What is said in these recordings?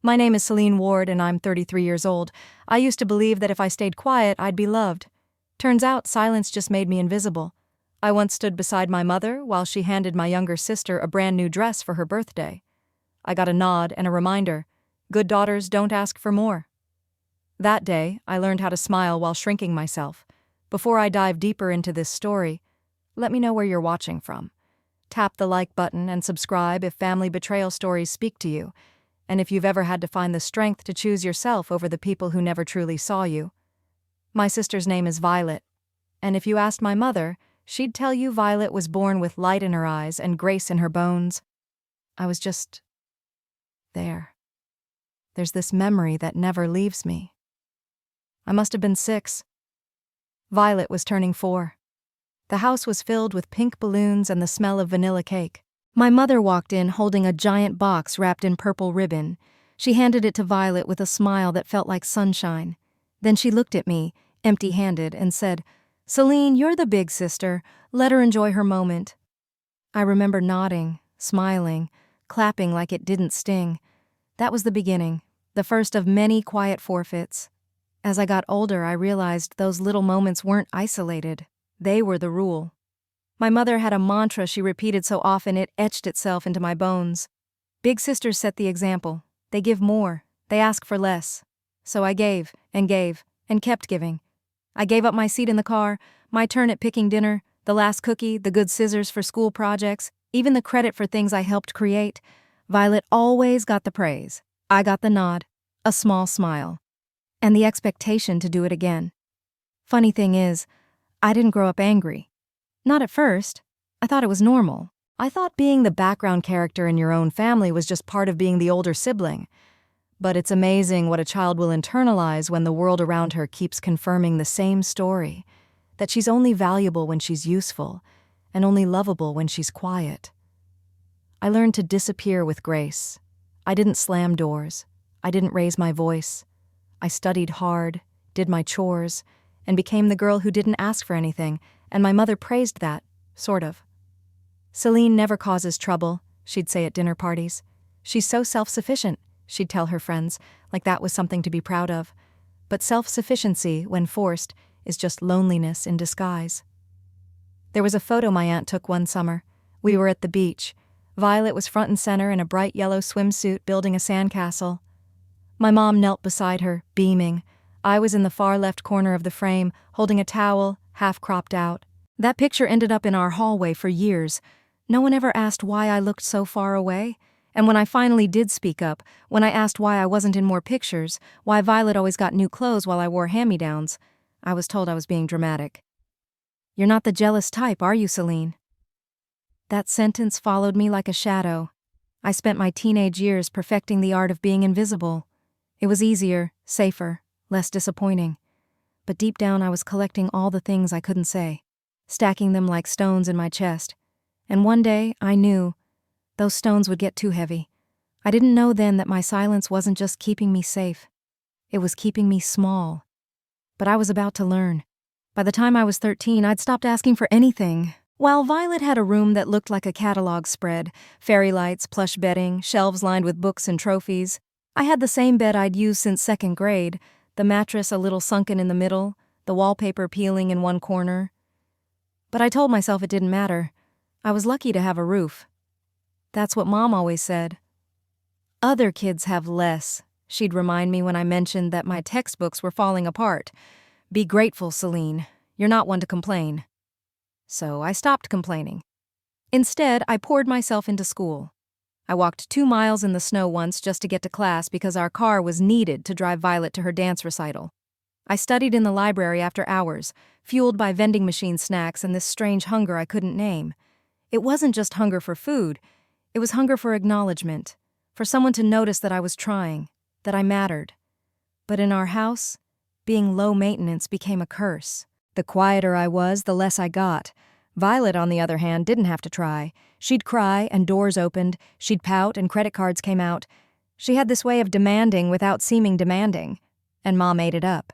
My name is Celine Ward and I'm 33 years old. I used to believe that if I stayed quiet, I'd be loved. Turns out silence just made me invisible. I once stood beside my mother while she handed my younger sister a brand new dress for her birthday. I got a nod and a reminder. Good daughters don't ask for more. That day, I learned how to smile while shrinking myself. Before I dive deeper into this story, let me know where you're watching from. Tap the like button and subscribe if family betrayal stories speak to you, and if you've ever had to find the strength to choose yourself over the people who never truly saw you. My sister's name is Violet, and if you asked my mother, she'd tell you Violet was born with light in her eyes and grace in her bones. I was just there. There's this memory that never leaves me. I must have been 6. Violet was turning 4. The house was filled with pink balloons and the smell of vanilla cake. My mother walked in holding a giant box wrapped in purple ribbon. She handed it to Violet with a smile that felt like sunshine. Then she looked at me, empty-handed, and said, "Celine, you're the big sister. Let her enjoy her moment." I remember nodding, smiling, clapping like it didn't sting. That was the beginning, the first of many quiet forfeits. As I got older, I realized those little moments weren't isolated. They were the rule. My mother had a mantra she repeated so often it etched itself into my bones. Big sisters set the example. They give more. They ask for less. So I gave, and kept giving. I gave up my seat in the car, my turn at picking dinner, the last cookie, the good scissors for school projects, even the credit for things I helped create. Violet always got the praise. I got the nod, a small smile, and the expectation to do it again. Funny thing is, I didn't grow up angry. Not at first. I thought it was normal. I thought being the background character in your own family was just part of being the older sibling. But it's amazing what a child will internalize when the world around her keeps confirming the same story, that she's only valuable when she's useful, and only lovable when she's quiet. I learned to disappear with grace. I didn't slam doors. I didn't raise my voice. I studied hard, did my chores, and became the girl who didn't ask for anything, and my mother praised that, sort of. "Celine never causes trouble," she'd say at dinner parties. "She's so self-sufficient," she'd tell her friends, like that was something to be proud of. But self-sufficiency, when forced, is just loneliness in disguise. There was a photo my aunt took one summer. We were at the beach. Violet was front and center in a bright yellow swimsuit building a sandcastle. My mom knelt beside her, beaming. I was in the far left corner of the frame, holding a towel, half cropped out. That picture ended up in our hallway for years. No one ever asked why I looked so far away. And when I finally did speak up, when I asked why I wasn't in more pictures, why Violet always got new clothes while I wore hand-me-downs, I was told I was being dramatic. "You're not the jealous type, are you, Celine?" That sentence followed me like a shadow. I spent my teenage years perfecting the art of being invisible. It was easier, safer, less disappointing. But deep down I was collecting all the things I couldn't say, stacking them like stones in my chest. And one day, I knew, those stones would get too heavy. I didn't know then that my silence wasn't just keeping me safe. It was keeping me small. But I was about to learn. By the time I was 13, I'd stopped asking for anything. While Violet had a room that looked like a catalog spread, fairy lights, plush bedding, shelves lined with books and trophies, I had the same bed I'd used since 2nd grade, the mattress a little sunken in the middle, the wallpaper peeling in one corner. But I told myself it didn't matter. I was lucky to have a roof. That's what Mom always said. "Other kids have less," she'd remind me when I mentioned that my textbooks were falling apart. "Be grateful, Celine. You're not one to complain." So I stopped complaining. Instead, I poured myself into school. I walked 2 miles in the snow once just to get to class because our car was needed to drive Violet to her dance recital. I studied in the library after hours, fueled by vending machine snacks and this strange hunger I couldn't name. It wasn't just hunger for food, it was hunger for acknowledgement, for someone to notice that I was trying, that I mattered. But in our house, being low maintenance became a curse. The quieter I was, the less I got. Violet, on the other hand, didn't have to try. She'd cry and doors opened, she'd pout and credit cards came out. She had this way of demanding without seeming demanding, and Mom ate it up.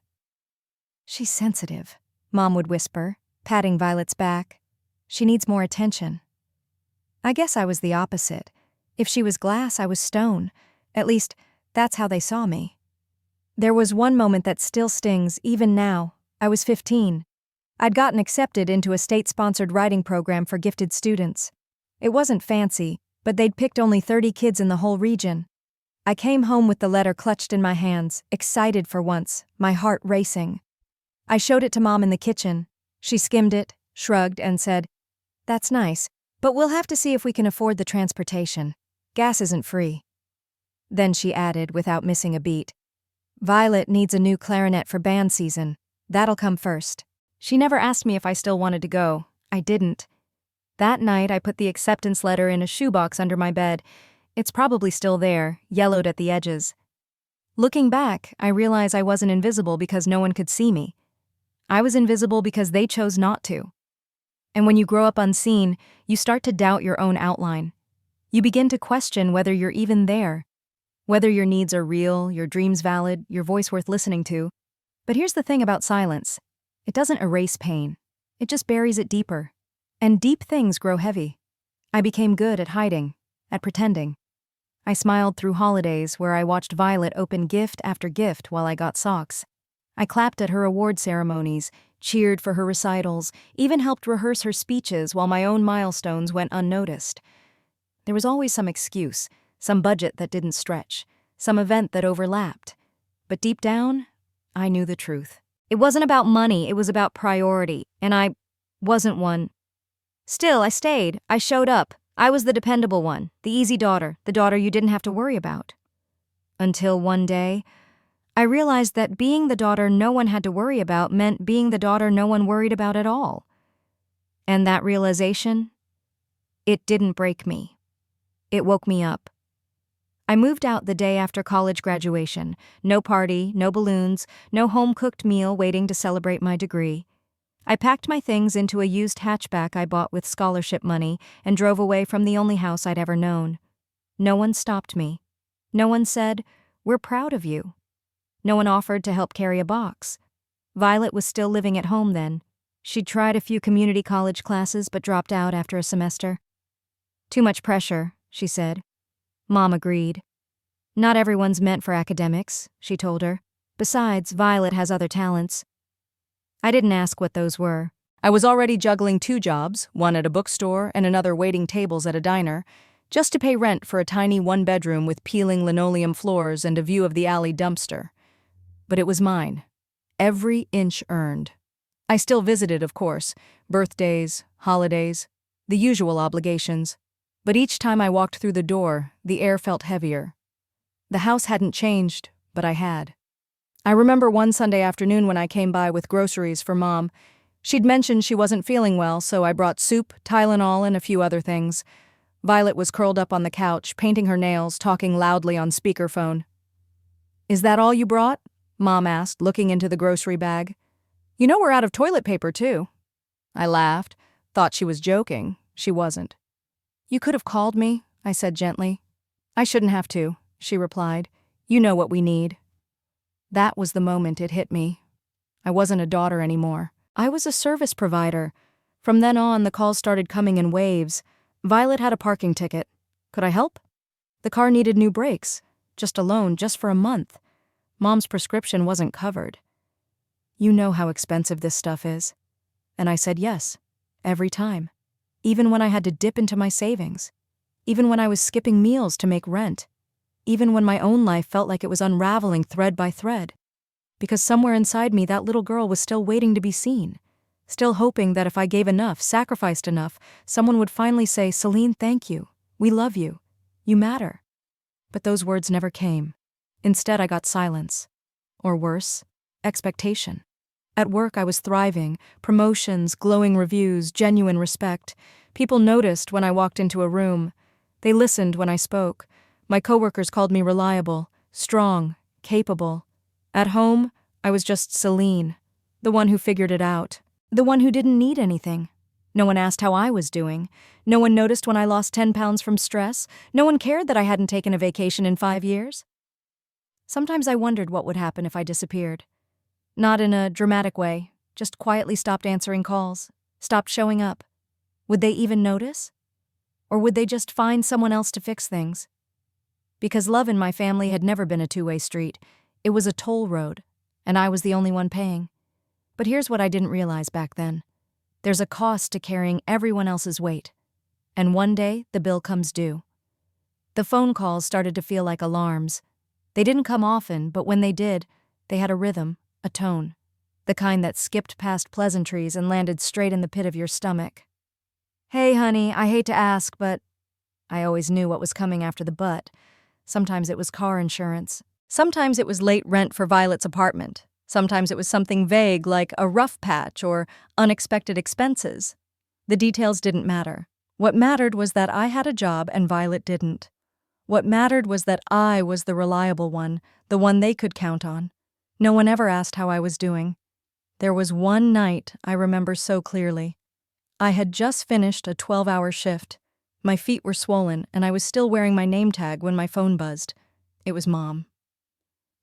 "She's sensitive," Mom would whisper, patting Violet's back. "She needs more attention." I guess I was the opposite. If she was glass, I was stone. At least, That's how they saw me. There was one moment that still stings, even now. I was 15. I'd gotten accepted into a state-sponsored writing program for gifted students. It wasn't fancy, but they'd picked only 30 kids in the whole region. I came home with the letter clutched in my hands, excited for once, my heart racing. I showed it to Mom in the kitchen. She skimmed it, shrugged, and said, "That's nice, but we'll have to see if we can afford the transportation. Gas isn't free." Then she added, without missing a beat, "Violet needs a new clarinet for band season. That'll come first." She never asked me if I still wanted to go. I didn't. That night, I put the acceptance letter in a shoebox under my bed. It's probably still there, yellowed at the edges. Looking back, I realize I wasn't invisible because no one could see me. I was invisible because they chose not to. And when you grow up unseen, you start to doubt your own outline. You begin to question whether you're even there, whether your needs are real, your dreams valid, your voice worth listening to. But here's the thing about silence. It doesn't erase pain. It just buries it deeper. And deep things grow heavy. I became good at hiding, at pretending. I smiled through holidays where I watched Violet open gift after gift while I got socks. I clapped at her award ceremonies, cheered for her recitals, even helped rehearse her speeches while my own milestones went unnoticed. There was always some excuse, some budget that didn't stretch, some event that overlapped. But deep down, I knew the truth. It wasn't about money, it was about priority, and I wasn't one. Still, I stayed. I showed up. I was the dependable one, the easy daughter, the daughter you didn't have to worry about. Until one day, I realized that being the daughter no one had to worry about meant being the daughter no one worried about at all. And that realization, it didn't break me. It woke me up. I moved out the day after college graduation. No party, no balloons, no home-cooked meal waiting to celebrate my degree. I packed my things into a used hatchback I bought with scholarship money and drove away from the only house I'd ever known. No one stopped me. No one said, "We're proud of you." No one offered to help carry a box. Violet was still living at home then. She'd tried a few community college classes but dropped out after a semester. "Too much pressure," she said. Mom agreed. "Not everyone's meant for academics," she told her. "Besides, Violet has other talents." I didn't ask what those were. I was already juggling 2 jobs, one at a bookstore and another waiting tables at a diner, just to pay rent for a tiny 1-bedroom with peeling linoleum floors and a view of the alley dumpster. But it was mine. Every inch earned. I still visited, of course, birthdays, holidays, the usual obligations. But each time I walked through the door, the air felt heavier. The house hadn't changed, but I had. I remember one Sunday afternoon when I came by with groceries for Mom. She'd mentioned she wasn't feeling well, so I brought soup, Tylenol, and a few other things. Violet was curled up on the couch, painting her nails, talking loudly on speakerphone. "Is that all you brought?" Mom asked, looking into the grocery bag. "You know we're out of toilet paper, too." I laughed, thought she was joking. She wasn't. "You could have called me," I said gently. "I shouldn't have to," she replied. "You know what we need." That was the moment it hit me. I wasn't a daughter anymore. I was a service provider. From then on, the calls started coming in waves. Violet had a parking ticket. Could I help? The car needed new brakes. Just a loan, just for a month. Mom's prescription wasn't covered. "You know how expensive this stuff is." And I said yes, every time. Even when I had to dip into my savings. Even when I was skipping meals to make rent. Even when my own life felt like it was unraveling thread by thread. Because somewhere inside me, that little girl was still waiting to be seen. Still hoping that if I gave enough, sacrificed enough, someone would finally say, "Celine, thank you. We love you. You matter." But those words never came. Instead, I got silence. Or worse, expectation. At work, I was thriving. Promotions, glowing reviews, genuine respect. People noticed when I walked into a room. They listened when I spoke. My coworkers called me reliable, strong, capable. At home, I was just Celine, the one who figured it out, the one who didn't need anything. No one asked how I was doing. No one noticed when I lost 10 pounds from stress. No one cared that I hadn't taken a vacation in 5 years. Sometimes I wondered what would happen if I disappeared. Not in a dramatic way, just quietly stopped answering calls, stopped showing up. Would they even notice? Or would they just find someone else to fix things? Because love in my family had never been a two-way street. It was a toll road, and I was the only one paying. But here's what I didn't realize back then. There's a cost to carrying everyone else's weight. And one day, the bill comes due. The phone calls started to feel like alarms. They didn't come often, but when they did, they had a rhythm, a tone. The kind that skipped past pleasantries and landed straight in the pit of your stomach. "Hey, honey, I hate to ask, but..." I always knew what was coming after the but. Sometimes it was car insurance. Sometimes it was late rent for Violet's apartment. Sometimes it was something vague like a rough patch or unexpected expenses. The details didn't matter. What mattered was that I had a job and Violet didn't. What mattered was that I was the reliable one, the one they could count on. No one ever asked how I was doing. There was one night I remember so clearly. I had just finished a 12-hour shift. My feet were swollen, and I was still wearing my name tag when my phone buzzed. It was Mom.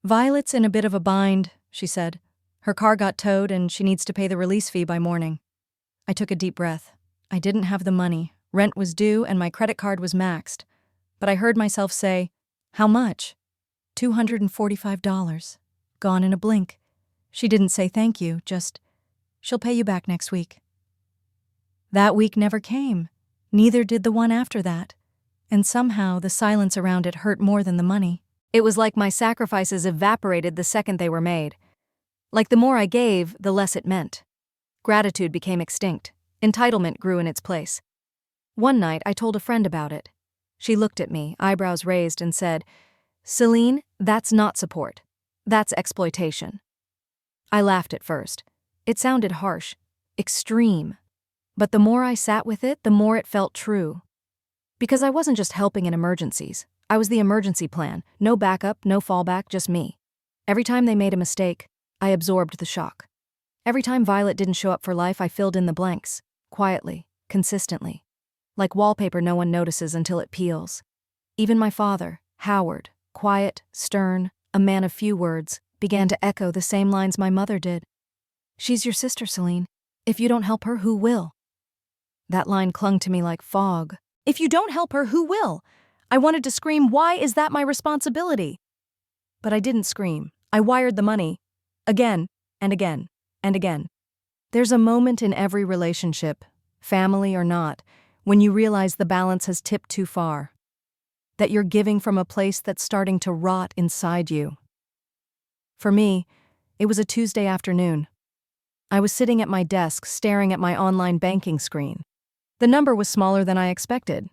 "Violet's in a bit of a bind," she said. "Her car got towed, and she needs to pay the release fee by morning." I took a deep breath. I didn't have the money. Rent was due, and my credit card was maxed. But I heard myself say, "How much?" $245. Gone in a blink. She didn't say thank you, just, "She'll pay you back next week." That week never came. Neither did the one after that. And somehow the silence around it hurt more than the money. It was like my sacrifices evaporated the second they were made. Like the more I gave, the less it meant. Gratitude became extinct. Entitlement grew in its place. One night I told a friend about it. She looked at me, eyebrows raised, and said, "Celine, that's not support. That's exploitation." I laughed at first. It sounded harsh, extreme. But the more I sat with it, the more it felt true. Because I wasn't just helping in emergencies. I was the emergency plan. No backup, no fallback, just me. Every time they made a mistake, I absorbed the shock. Every time Violet didn't show up for life, I filled in the blanks. Quietly, consistently. Like wallpaper no one notices until it peels. Even my father, Howard, quiet, stern, a man of few words, began to echo the same lines my mother did. "She's your sister, Celine. If you don't help her, who will?" That line clung to me like fog. If you don't help her, who will? I wanted to scream, why is that my responsibility? But I didn't scream. I wired the money. Again, and again, and again. There's a moment in every relationship, family or not, when you realize the balance has tipped too far. That you're giving from a place that's starting to rot inside you. For me, it was a Tuesday afternoon. I was sitting at my desk staring at my online banking screen. The number was smaller than I expected.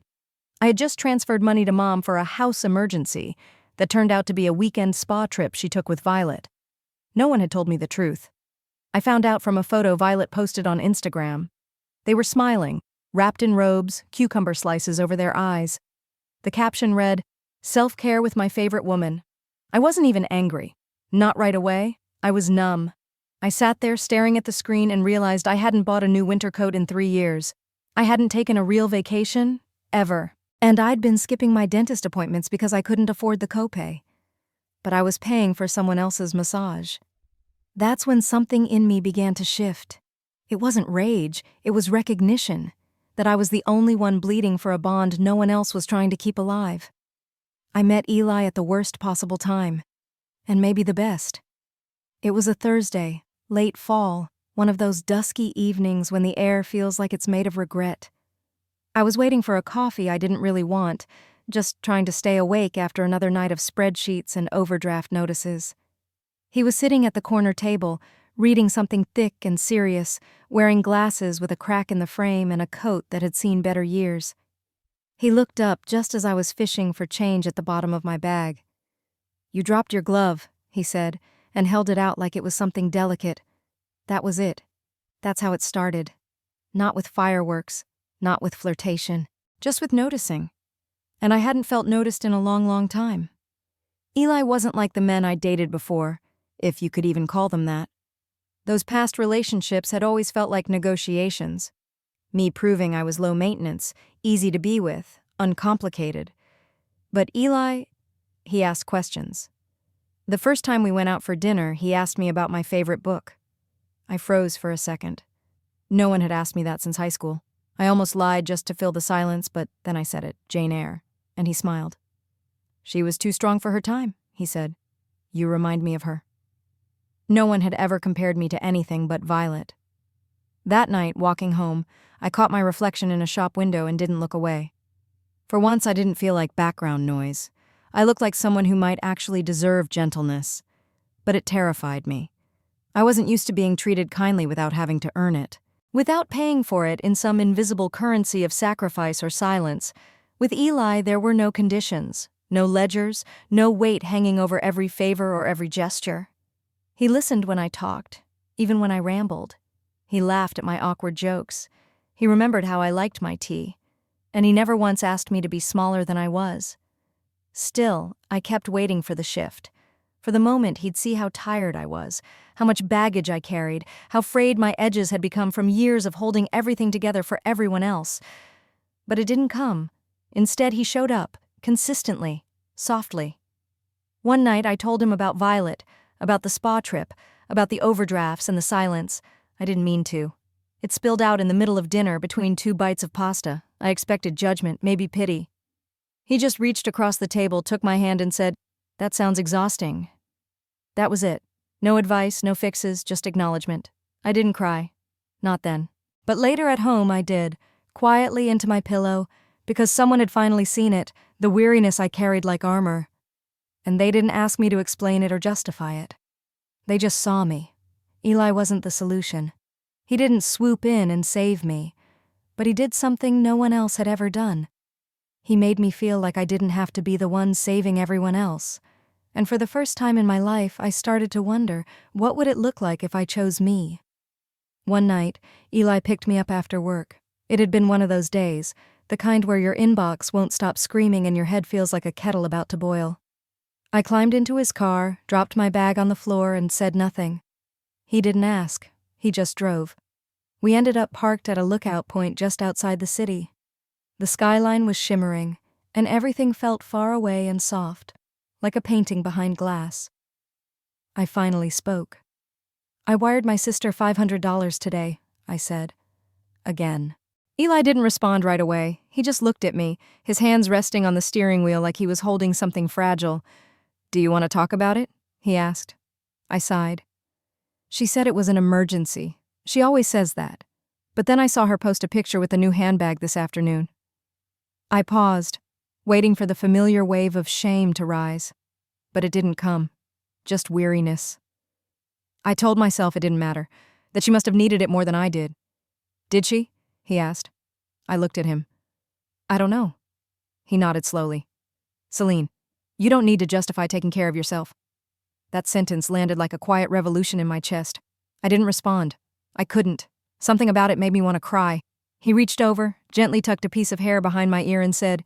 I had just transferred money to Mom for a house emergency that turned out to be a weekend spa trip she took with Violet. No one had told me the truth. I found out from a photo Violet posted on Instagram. They were smiling, wrapped in robes, cucumber slices over their eyes. The caption read, "Self-care with my favorite woman." I wasn't even angry. Not right away. I was numb. I sat there staring at the screen and realized I hadn't bought a new winter coat in 3 years. I hadn't taken a real vacation, ever. And I'd been skipping my dentist appointments because I couldn't afford the copay. But I was paying for someone else's massage. That's when something in me began to shift. It wasn't rage, it was recognition. That I was the only one bleeding for a bond no one else was trying to keep alive. I met Eli at the worst possible time. And maybe the best. It was a Thursday, late fall, one of those dusky evenings when the air feels like it's made of regret. I was waiting for a coffee I didn't really want, just trying to stay awake after another night of spreadsheets and overdraft notices. He was sitting at the corner table, reading something thick and serious, wearing glasses with a crack in the frame and a coat that had seen better years. He looked up just as I was fishing for change at the bottom of my bag. "You dropped your glove," he said, and held it out like it was something delicate. That was it. That's how it started. Not with fireworks, not with flirtation, just with noticing. And I hadn't felt noticed in a long, long time. Eli wasn't like the men I'd dated before, if you could even call them that. Those past relationships had always felt like negotiations. Me proving I was low maintenance, easy to be with, uncomplicated. But Eli, he asked questions. The first time we went out for dinner, he asked me about my favorite book. I froze for a second. No one had asked me that since high school. I almost lied just to fill the silence, but then I said it, Jane Eyre, and he smiled. "She was too strong for her time," he said. "You remind me of her." No one had ever compared me to anything but Violet. That night, walking home, I caught my reflection in a shop window and didn't look away. For once, I didn't feel like background noise. I looked like someone who might actually deserve gentleness. But it terrified me. I wasn't used to being treated kindly without having to earn it, without paying for it in some invisible currency of sacrifice or silence. With Eli, there were no conditions, no ledgers, no weight hanging over every favor or every gesture. He listened when I talked, even when I rambled. He laughed at my awkward jokes. He remembered how I liked my tea. And he never once asked me to be smaller than I was. Still, I kept waiting for the shift. For the moment he'd see how tired I was, how much baggage I carried, how frayed my edges had become from years of holding everything together for everyone else. But it didn't come. Instead, he showed up, consistently, softly. One night I told him about Violet, about the spa trip, about the overdrafts and the silence. I didn't mean to. It spilled out in the middle of dinner between 2 bites of pasta. I expected judgment, maybe pity. He just reached across the table, took my hand and said, "That sounds exhausting." That was it. No advice, no fixes, just acknowledgement. I didn't cry. Not then. But later at home I did, quietly into my pillow, because someone had finally seen it, the weariness I carried like armor. And they didn't ask me to explain it or justify it. They just saw me. Eli wasn't the solution. He didn't swoop in and save me. But he did something no one else had ever done. He made me feel like I didn't have to be the one saving everyone else. And for the first time in my life, I started to wonder, what would it look like if I chose me? One night, Eli picked me up after work. It had been one of those days, the kind where your inbox won't stop screaming and your head feels like a kettle about to boil. I climbed into his car, dropped my bag on the floor, and said nothing. He didn't ask. He just drove. We ended up parked at a lookout point just outside the city. The skyline was shimmering, and everything felt far away and soft, like a painting behind glass. I finally spoke. "I wired my sister $500 today," I said. Again. Eli didn't respond right away. He just looked at me, his hands resting on the steering wheel like he was holding something fragile. "Do you want to talk about it?" he asked. I sighed. She said it was an emergency. She always says that. But then I saw her post a picture with a new handbag this afternoon. I paused, waiting for the familiar wave of shame to rise. But it didn't come. Just weariness. I told myself it didn't matter, that she must have needed it more than I did. "Did she?" he asked. I looked at him. "I don't know." He nodded slowly. "CELINE, you don't need to justify taking care of yourself." That sentence landed like a quiet revolution in my chest. I didn't respond. I couldn't. Something about it made me want to cry. He reached over, gently tucked a piece of hair behind my ear and said,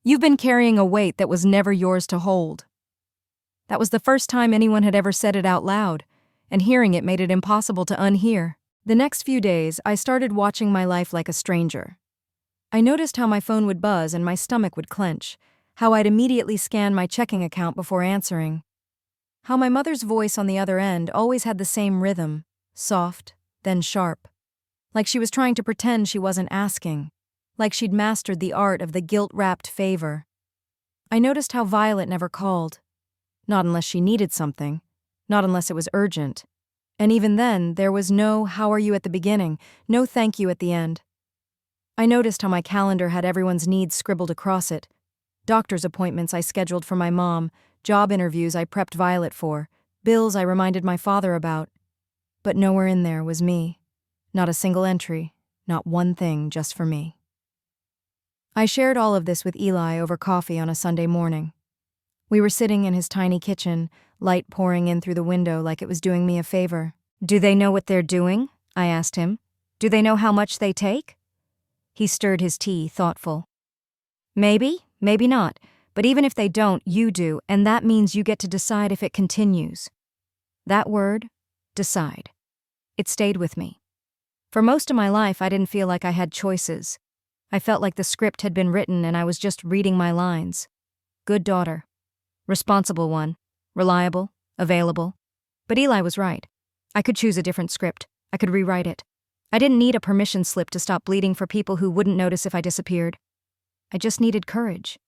"You've been carrying a weight that was never yours to hold." That was the first time anyone had ever said it out loud, and hearing it made it impossible to unhear. The next few days, I started watching my life like a stranger. I noticed how my phone would buzz and my stomach would clench, how I'd immediately scan my checking account before answering, how my mother's voice on the other end always had the same rhythm, soft, then sharp, like she was trying to pretend she wasn't asking, like she'd mastered the art of the guilt-wrapped favor. I noticed how Violet never called. Not unless she needed something, not unless it was urgent. And even then, there was no "how are you" at the beginning, no "thank you" at the end. I noticed how my calendar had everyone's needs scribbled across it. Doctor's appointments I scheduled for my mom, job interviews I prepped Violet for, bills I reminded my father about. But nowhere in there was me. Not a single entry, not one thing just for me. I shared all of this with Eli over coffee on a Sunday morning. We were sitting in his tiny kitchen, light pouring in through the window like it was doing me a favor. "Do they know what they're doing?" I asked him. "Do they know how much they take?" He stirred his tea, thoughtful. "Maybe, maybe not. But even if they don't, you do, and that means you get to decide if it continues." That word, decide. It stayed with me. For most of my life, I didn't feel like I had choices. I felt like the script had been written and I was just reading my lines. Good daughter. Responsible one. Reliable. Available. But Eli was right. I could choose a different script. I could rewrite it. I didn't need a permission slip to stop bleeding for people who wouldn't notice if I disappeared. I just needed courage.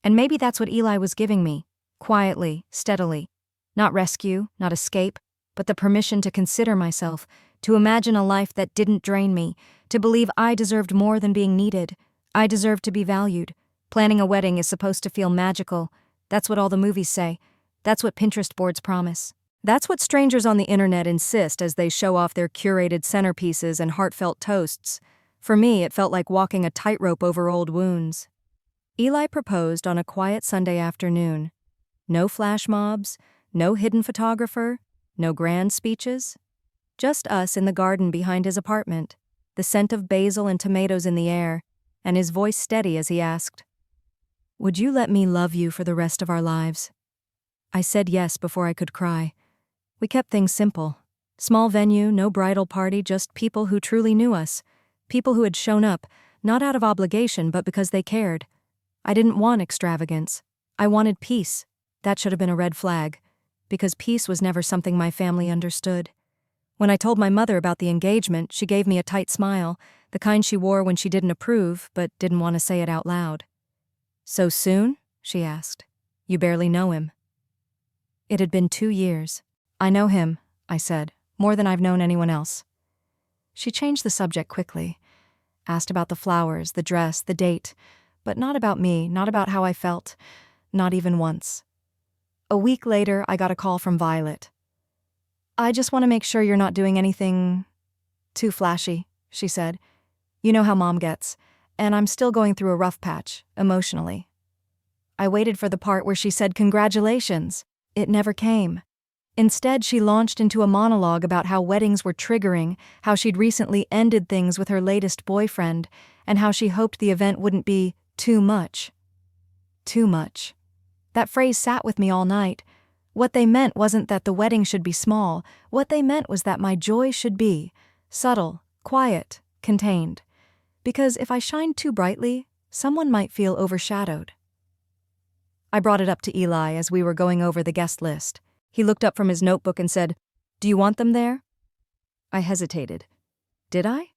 And maybe that's what Eli was giving me, quietly, steadily. Not rescue, not escape, but the permission to consider myself, to imagine a life that didn't drain me, to believe I deserved more than being needed. I deserved to be valued. Planning a wedding is supposed to feel magical. That's what all the movies say. That's what Pinterest boards promise. That's what strangers on the internet insist as they show off their curated centerpieces and heartfelt toasts. For me, it felt like walking a tightrope over old wounds. Eli proposed on a quiet Sunday afternoon. No flash mobs, no hidden photographer, no grand speeches. Just us in the garden behind his apartment, the scent of basil and tomatoes in the air, and his voice steady as he asked, "Would you let me love you for the rest of our lives?" I said yes before I could cry. We kept things simple. Small venue, no bridal party, just people who truly knew us. People who had shown up, not out of obligation, but because they cared. I didn't want extravagance. I wanted peace. That should have been a red flag, because peace was never something my family understood. When I told my mother about the engagement, she gave me a tight smile, the kind she wore when she didn't approve, but didn't want to say it out loud. "So soon?" she asked. "You barely know him." It had been 2 years. "I know him," I said, "more than I've known anyone else." She changed the subject quickly, asked about the flowers, the dress, the date, but not about me, not about how I felt, not even once. A week later, I got a call from Violet. "I just want to make sure you're not doing anything too flashy," she said. "You know how Mom gets, and I'm still going through a rough patch, emotionally." I waited for the part where she said congratulations. It never came. Instead, she launched into a monologue about how weddings were triggering, how she'd recently ended things with her latest boyfriend, and how she hoped the event wouldn't be too much. Too much. That phrase sat with me all night. What they meant wasn't that the wedding should be small. What they meant was that my joy should be subtle, quiet, contained. Because if I shined too brightly, someone might feel overshadowed. I brought it up to Eli as we were going over the guest list. He looked up from his notebook and said, "Do you want them there?" I hesitated. Did I?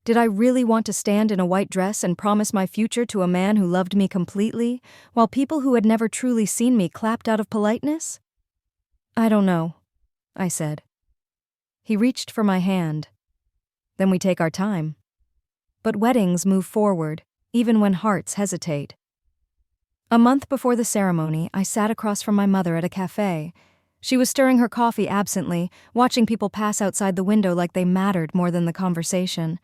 Did I really want to stand in a white dress and promise my future to a man who loved me completely, while people who had never truly seen me clapped out of politeness? "I don't know," I said. He reached for my hand. "Then we take our time." But weddings move forward, even when hearts hesitate. A month before the ceremony, I sat across from my mother at a cafe. She was stirring her coffee absently, watching people pass outside the window like they mattered more than the conversation.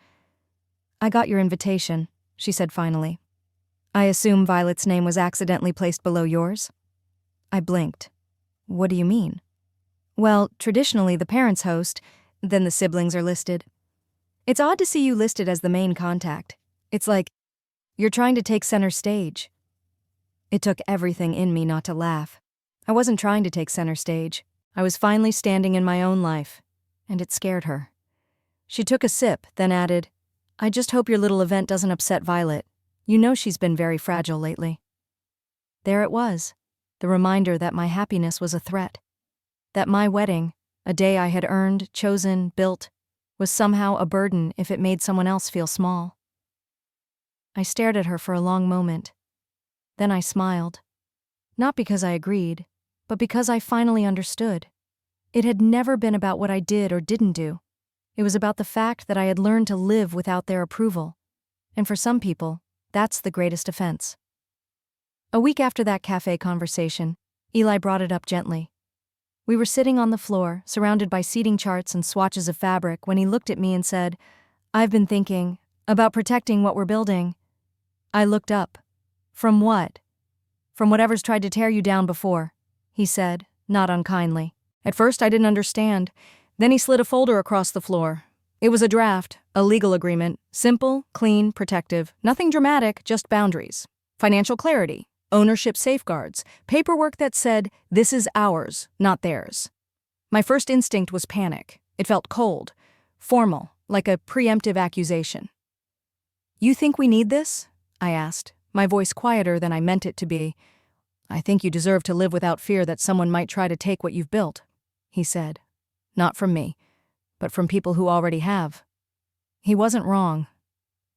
"I got your invitation," she said finally. "I assume Violet's name was accidentally placed below yours?" I blinked. "What do you mean?" "Well, traditionally the parents host, then the siblings are listed. It's odd to see you listed as the main contact. It's like you're trying to take center stage." It took everything in me not to laugh. I wasn't trying to take center stage. I was finally standing in my own life, and it scared her. She took a sip, then added, "I just hope your little event doesn't upset Violet. You know she's been very fragile lately." There it was, the reminder that my happiness was a threat. That my wedding, a day I had earned, chosen, built, was somehow a burden if it made someone else feel small. I stared at her for a long moment. Then I smiled. Not because I agreed, but because I finally understood. It had never been about what I did or didn't do. It was about the fact that I had learned to live without their approval. And for some people, that's the greatest offense. A week after that cafe conversation, Eli brought it up gently. We were sitting on the floor, surrounded by seating charts and swatches of fabric, when he looked at me and said, "I've been thinking about protecting what we're building." I looked up. "From what?" "From whatever's tried to tear you down before," he said, not unkindly. At first I didn't understand. Then he slid a folder across the floor. It was a draft, a legal agreement, simple, clean, protective, nothing dramatic, just boundaries. Financial clarity, ownership safeguards, paperwork that said, "This is ours, not theirs." My first instinct was panic. It felt cold, formal, like a preemptive accusation. "You think we need this?" I asked, my voice quieter than I meant it to be. "I think you deserve to live without fear that someone might try to take what you've built," he said. "Not from me, but from people who already have." He wasn't wrong.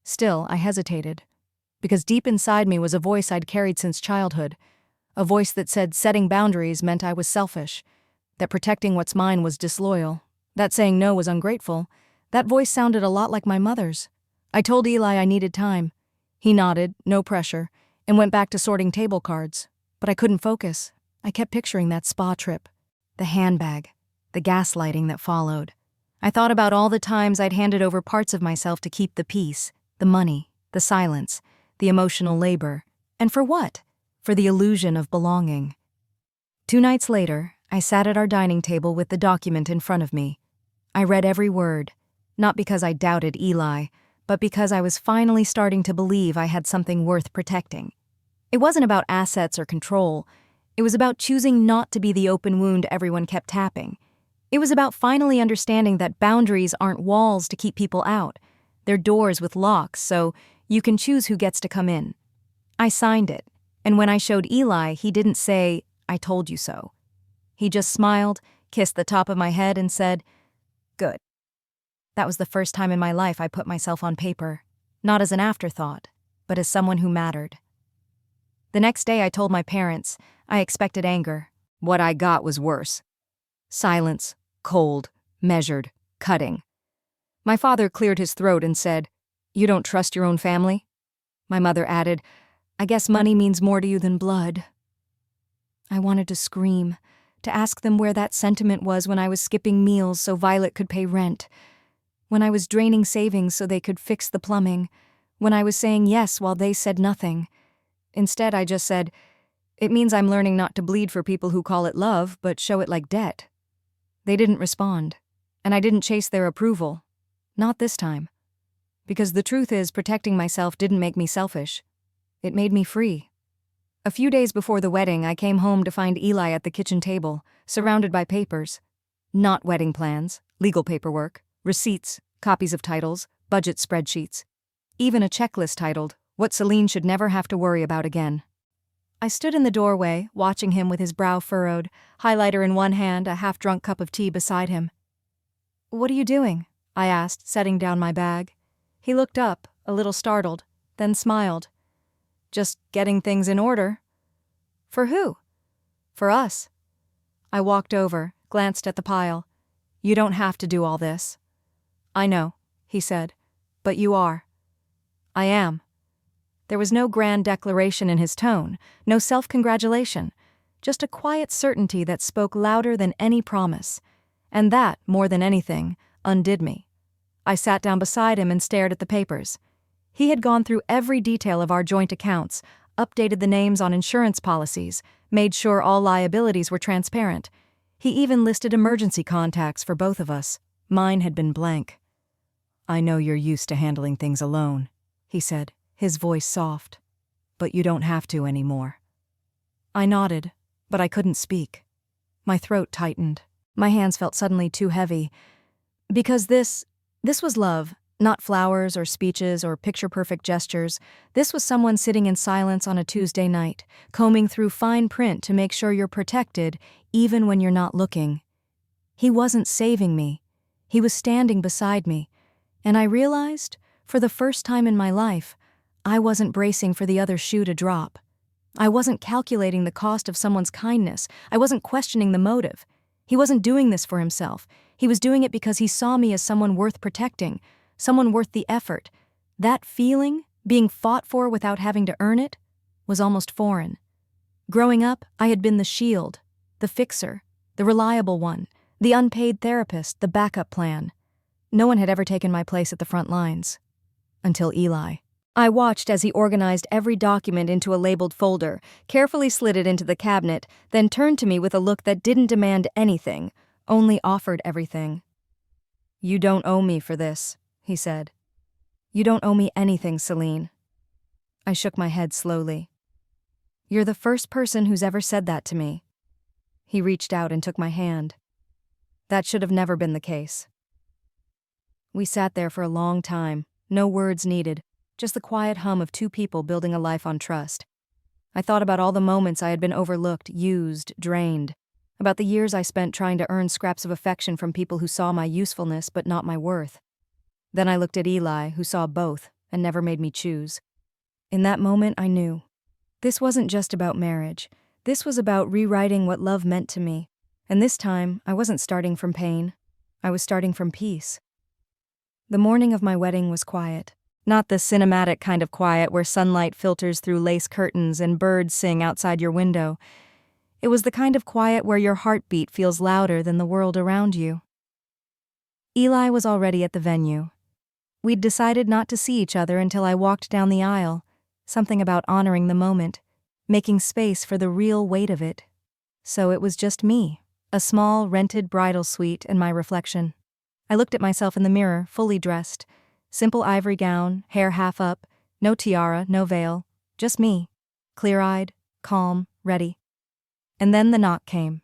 Still, I hesitated. Because deep inside me was a voice I'd carried since childhood, a voice that said setting boundaries meant I was selfish, that protecting what's mine was disloyal, that saying no was ungrateful. That voice sounded a lot like my mother's. I told Eli I needed time. He nodded, no pressure, and went back to sorting table cards. But I couldn't focus. I kept picturing that spa trip, the handbag, the gaslighting that followed. I thought about all the times I'd handed over parts of myself to keep the peace, the money, the silence, the emotional labor. And for what? For the illusion of belonging. 2 nights later, I sat at our dining table with the document in front of me. I read every word, not because I doubted Eli, but because I was finally starting to believe I had something worth protecting. It wasn't about assets or control. It was about choosing not to be the open wound everyone kept tapping. It was about finally understanding that boundaries aren't walls to keep people out. They're doors with locks, so you can choose who gets to come in. I signed it, and when I showed Eli, he didn't say, "I told you so." He just smiled, kissed the top of my head, and said, "Good." That was the first time in my life I put myself on paper, not as an afterthought, but as someone who mattered. The next day I told my parents. I expected anger. What I got was worse. Silence, cold, measured, cutting. My father cleared his throat and said, "You don't trust your own family?" My mother added, "I guess money means more to you than blood." I wanted to scream, to ask them where that sentiment was when I was skipping meals so Violet could pay rent, when I was draining savings so they could fix the plumbing, when I was saying yes while they said nothing. Instead, I just said, "It means I'm learning not to bleed for people who call it love, but show it like debt." They didn't respond, and I didn't chase their approval. Not this time. Because the truth is, protecting myself didn't make me selfish. It made me free. A few days before the wedding, I came home to find Eli at the kitchen table, surrounded by papers. Not wedding plans, legal paperwork, receipts, copies of titles, budget spreadsheets. Even a checklist titled, "What CELINE Should Never Have to Worry About Again." I stood in the doorway, watching him with his brow furrowed, highlighter in one hand, a half-drunk cup of tea beside him. "What are you doing?" I asked, setting down my bag. He looked up, a little startled, then smiled. "Just getting things in order." "For who?" "For us." I walked over, glanced at the pile. "You don't have to do all this." "I know," he said, "but you are." "I am." There was no grand declaration in his tone, no self-congratulation, just a quiet certainty that spoke louder than any promise. And that, more than anything, undid me. I sat down beside him and stared at the papers. He had gone through every detail of our joint accounts, updated the names on insurance policies, made sure all liabilities were transparent. He even listed emergency contacts for both of us. Mine had been blank. "I know you're used to handling things alone," he said, his voice soft. "But you don't have to anymore." I nodded, but I couldn't speak. My throat tightened. My hands felt suddenly too heavy. Because this was love, not flowers or speeches or picture-perfect gestures. This was someone sitting in silence on a Tuesday night, combing through fine print to make sure you're protected even when you're not looking. He wasn't saving me. He was standing beside me. And I realized, for the first time in my life, I wasn't bracing for the other shoe to drop. I wasn't calculating the cost of someone's kindness. I wasn't questioning the motive. He wasn't doing this for himself. He was doing it because he saw me as someone worth protecting, someone worth the effort. That feeling, being fought for without having to earn it, was almost foreign. Growing up, I had been the shield, the fixer, the reliable one, the unpaid therapist, the backup plan. No one had ever taken my place at the front lines. Until Eli. I watched as he organized every document into a labeled folder, carefully slid it into the cabinet, then turned to me with a look that didn't demand anything, only offered everything. "You don't owe me for this," he said. "You don't owe me anything, CELINE." I shook my head slowly. "You're the first person who's ever said that to me." He reached out and took my hand. That should have never been the case. We sat there for a long time, no words needed. Just the quiet hum of two people building a life on trust. I thought about all the moments I had been overlooked, used, drained. About the years I spent trying to earn scraps of affection from people who saw my usefulness but not my worth. Then I looked at Eli, who saw both and never made me choose. In that moment, I knew. This wasn't just about marriage. This was about rewriting what love meant to me. And this time, I wasn't starting from pain. I was starting from peace. The morning of my wedding was quiet. Not the cinematic kind of quiet where sunlight filters through lace curtains and birds sing outside your window. It was the kind of quiet where your heartbeat feels louder than the world around you. Eli was already at the venue. We'd decided not to see each other until I walked down the aisle, something about honoring the moment, making space for the real weight of it. So it was just me, a small, rented bridal suite and my reflection. I looked at myself in the mirror, fully dressed. Simple ivory gown, hair half up, no tiara, no veil, just me, clear-eyed, calm, ready. And then the knock came.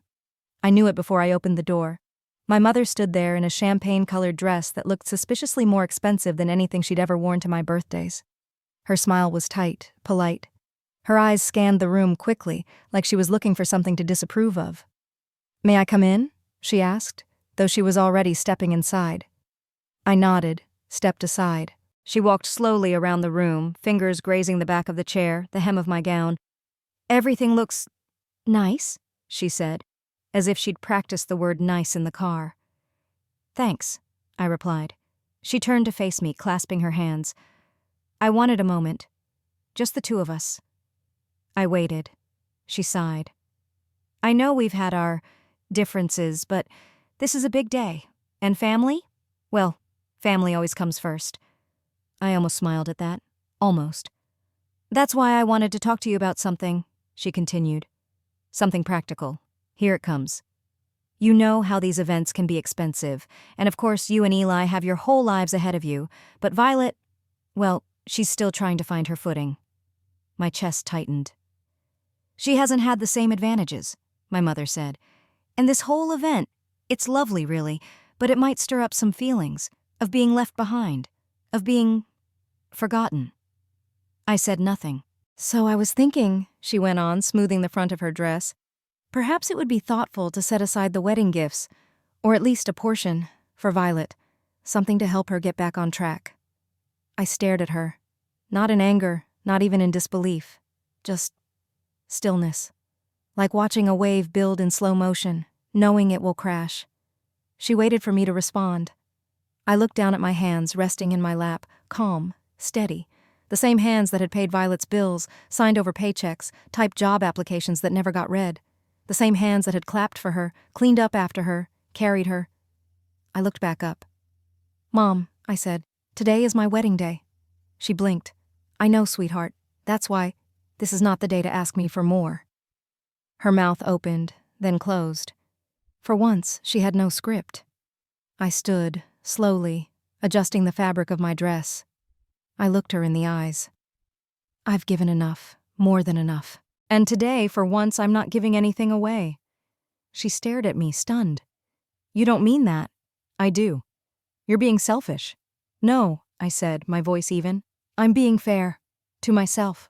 I knew it before I opened the door. My mother stood there in a champagne-colored dress that looked suspiciously more expensive than anything she'd ever worn to my birthdays. Her smile was tight, polite. Her eyes scanned the room quickly, like she was looking for something to disapprove of. "May I come in?" she asked, though she was already stepping inside. I nodded, stepped aside. She walked slowly around the room, fingers grazing the back of the chair, the hem of my gown. "Everything looks nice," she said, as if she'd practiced the word nice in the car. "Thanks," I replied. She turned to face me, clasping her hands. "I wanted a moment. Just the two of us." I waited. She sighed. "I know we've had our differences, but this is a big day. And family? Well, family always comes first." I almost smiled at that. Almost. "That's why I wanted to talk to you about something," she continued. "Something practical. Here it comes. You know how these events can be expensive, and of course you and Eli have your whole lives ahead of you, but Violet, well, she's still trying to find her footing." My chest tightened. "She hasn't had the same advantages," my mother said. "And this whole event, it's lovely really, but it might stir up some feelings of being left behind, of being forgotten." I said nothing. "So I was thinking," she went on, smoothing the front of her dress, "perhaps it would be thoughtful to set aside the wedding gifts, or at least a portion, for Violet, something to help her get back on track." I stared at her, not in anger, not even in disbelief, just stillness, like watching a wave build in slow motion, knowing it will crash. She waited for me to respond. I looked down at my hands resting in my lap, calm, steady, the same hands that had paid Violet's bills, signed over paychecks, typed job applications that never got read, the same hands that had clapped for her, cleaned up after her, carried her. I looked back up. "Mom," I said, "today is my wedding day." She blinked. "I know, sweetheart. That's why this is not the day to ask me for more." Her mouth opened, then closed. For once, she had no script. I stood, slowly, adjusting the fabric of my dress. I looked her in the eyes. "I've given enough, more than enough. And today, for once, I'm not giving anything away." She stared at me, stunned. "You don't mean that." "I do. You're being selfish." "No," I said, my voice even. "I'm being fair. To myself."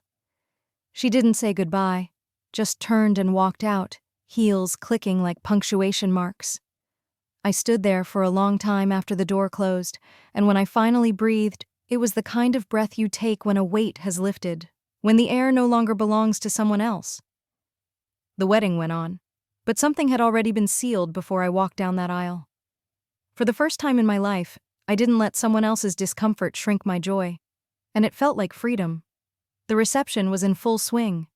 She didn't say goodbye, just turned and walked out, heels clicking like punctuation marks. I stood there for a long time after the door closed, and when I finally breathed, it was the kind of breath you take when a weight has lifted, when the air no longer belongs to someone else. The wedding went on, but something had already been sealed before I walked down that aisle. For the first time in my life, I didn't let someone else's discomfort shrink my joy, and it felt like freedom. The reception was in full swing.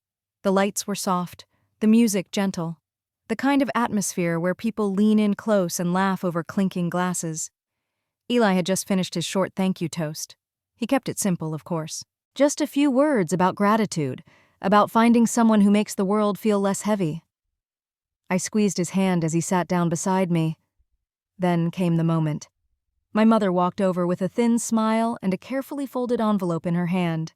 The lights were soft, the music gentle, the kind of atmosphere where people lean in close and laugh over clinking glasses. Eli had just finished his short thank you toast. He kept it simple, of course. Just a few words about gratitude, about finding someone who makes the world feel less heavy. I squeezed his hand as he sat down beside me. Then came the moment. My mother walked over with a thin smile and a carefully folded envelope in her hand.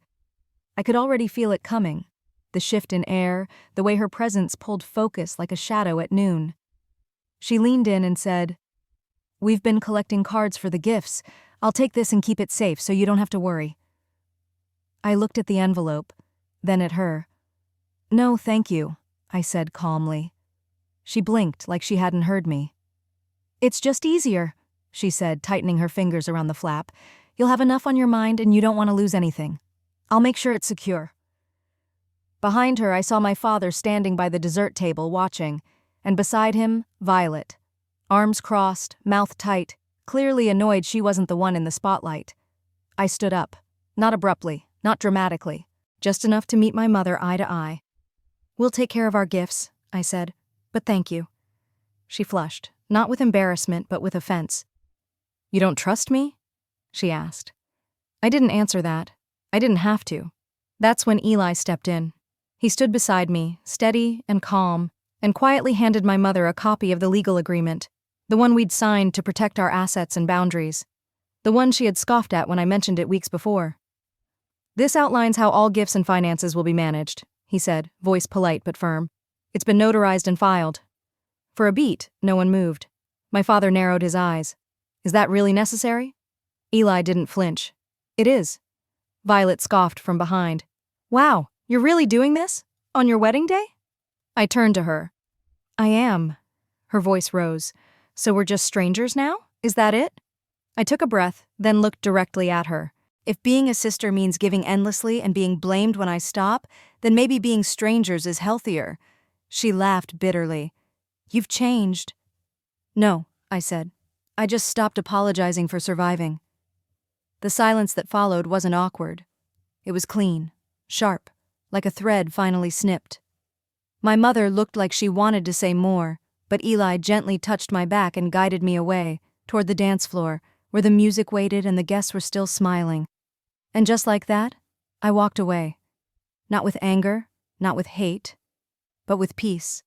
I could already feel it coming, the shift in air, the way her presence pulled focus like a shadow at noon. She leaned in and said, "We've been collecting cards for the gifts. I'll take this and keep it safe so you don't have to worry." I looked at the envelope, then at her. "No, thank you," I said calmly. She blinked like she hadn't heard me. "It's just easier," she said, tightening her fingers around the flap. "You'll have enough on your mind and you don't want to lose anything. I'll make sure it's secure. Behind her, I saw my father standing by the dessert table watching, and beside him, Violet. Arms crossed, mouth tight, clearly annoyed she wasn't the one in the spotlight. I stood up. Not abruptly, not dramatically, just enough to meet my mother eye to eye. "We'll take care of our gifts," I said, "but thank you." She flushed, not with embarrassment but with offense. "You don't trust me?" she asked. I didn't answer that. I didn't have to. That's when Eli stepped in. He stood beside me, steady and calm, and quietly handed my mother a copy of the legal agreement, the one we'd signed to protect our assets and boundaries, the one she had scoffed at when I mentioned it weeks before. "This outlines how all gifts and finances will be managed," he said, voice polite but firm. "It's been notarized and filed." For a beat, no one moved. My father narrowed his eyes. "Is that really necessary?" Eli didn't flinch. "It is." Violet scoffed from behind. "Wow, you're really doing this? On your wedding day?" I turned to her. "I am." Her voice rose. "So we're just strangers now? Is that it?" I took a breath, then looked directly at her. If being a sister means giving endlessly and being blamed when I stop, then maybe being strangers is healthier. She laughed bitterly. "You've changed." "No," I said. "I just stopped apologizing for surviving." The silence that followed wasn't awkward. It was clean, sharp, like a thread finally snipped. My mother looked like she wanted to say more, but Eli gently touched my back and guided me away, toward the dance floor, where the music waited and the guests were still smiling. And just like that, I walked away. Not with anger, not with hate, but with peace.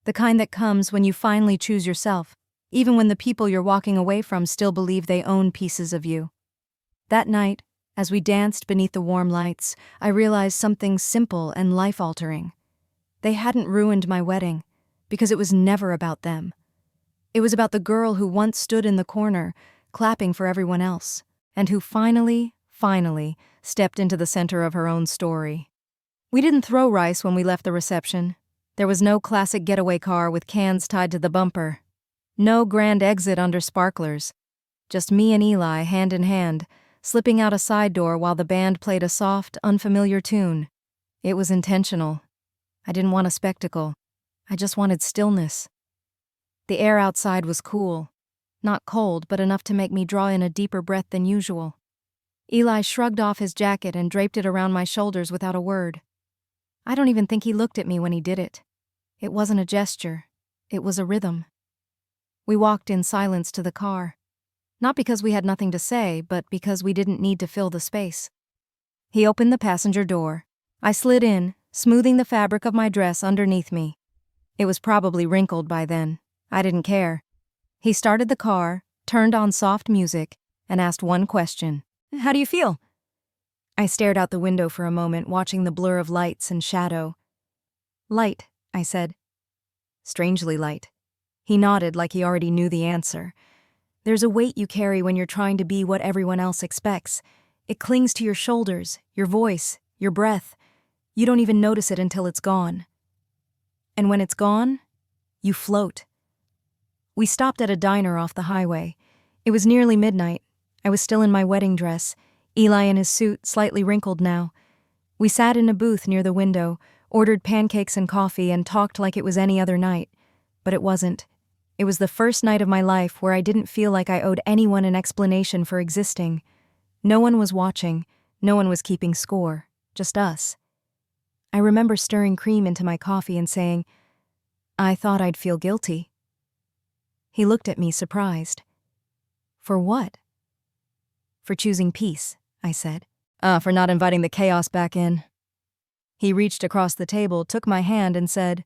The kind that comes when you finally choose yourself, even when the people you're walking away from still believe they own pieces of you. That night, as we danced beneath the warm lights, I realized something simple and life-altering. They hadn't ruined my wedding, because it was never about them. It was about the girl who once stood in the corner, clapping for everyone else, and who finally stepped into the center of her own story. We didn't throw rice when we left the reception. There was no classic getaway car with cans tied to the bumper. No grand exit under sparklers. Just me and Eli, hand in hand, slipping out a side door while the band played a soft, unfamiliar tune. It was intentional. I didn't want a spectacle. I just wanted stillness. The air outside was cool. Not cold, but enough to make me draw in a deeper breath than usual. Eli shrugged off his jacket and draped it around my shoulders without a word. I don't even think he looked at me when he did it. It wasn't a gesture. It was a rhythm. We walked in silence to the car. Not because we had nothing to say, but because we didn't need to fill the space. He opened the passenger door. I slid in, smoothing the fabric of my dress underneath me. It was probably wrinkled by then. I didn't care. He started the car, turned on soft music, and asked one question. "How do you feel?" I stared out the window for a moment, watching the blur of lights and shadow. "Light," I said. "Strangely light." He nodded like he already knew the answer. There's a weight you carry when you're trying to be what everyone else expects. It clings to your shoulders, your voice, your breath. You don't even notice it until it's gone. And when it's gone, you float. We stopped at a diner off the highway. It was nearly midnight. I was still in my wedding dress, Eli in his suit, slightly wrinkled now. We sat in a booth near the window, ordered pancakes and coffee, and talked like it was any other night. But it wasn't. It was the first night of my life where I didn't feel like I owed anyone an explanation for existing. No one was watching, no one was keeping score, just us. I remember stirring cream into my coffee and saying, "I thought I'd feel guilty." He looked at me surprised. "For what?" "For choosing peace," I said. For not inviting the chaos back in." He reached across the table, took my hand, and said,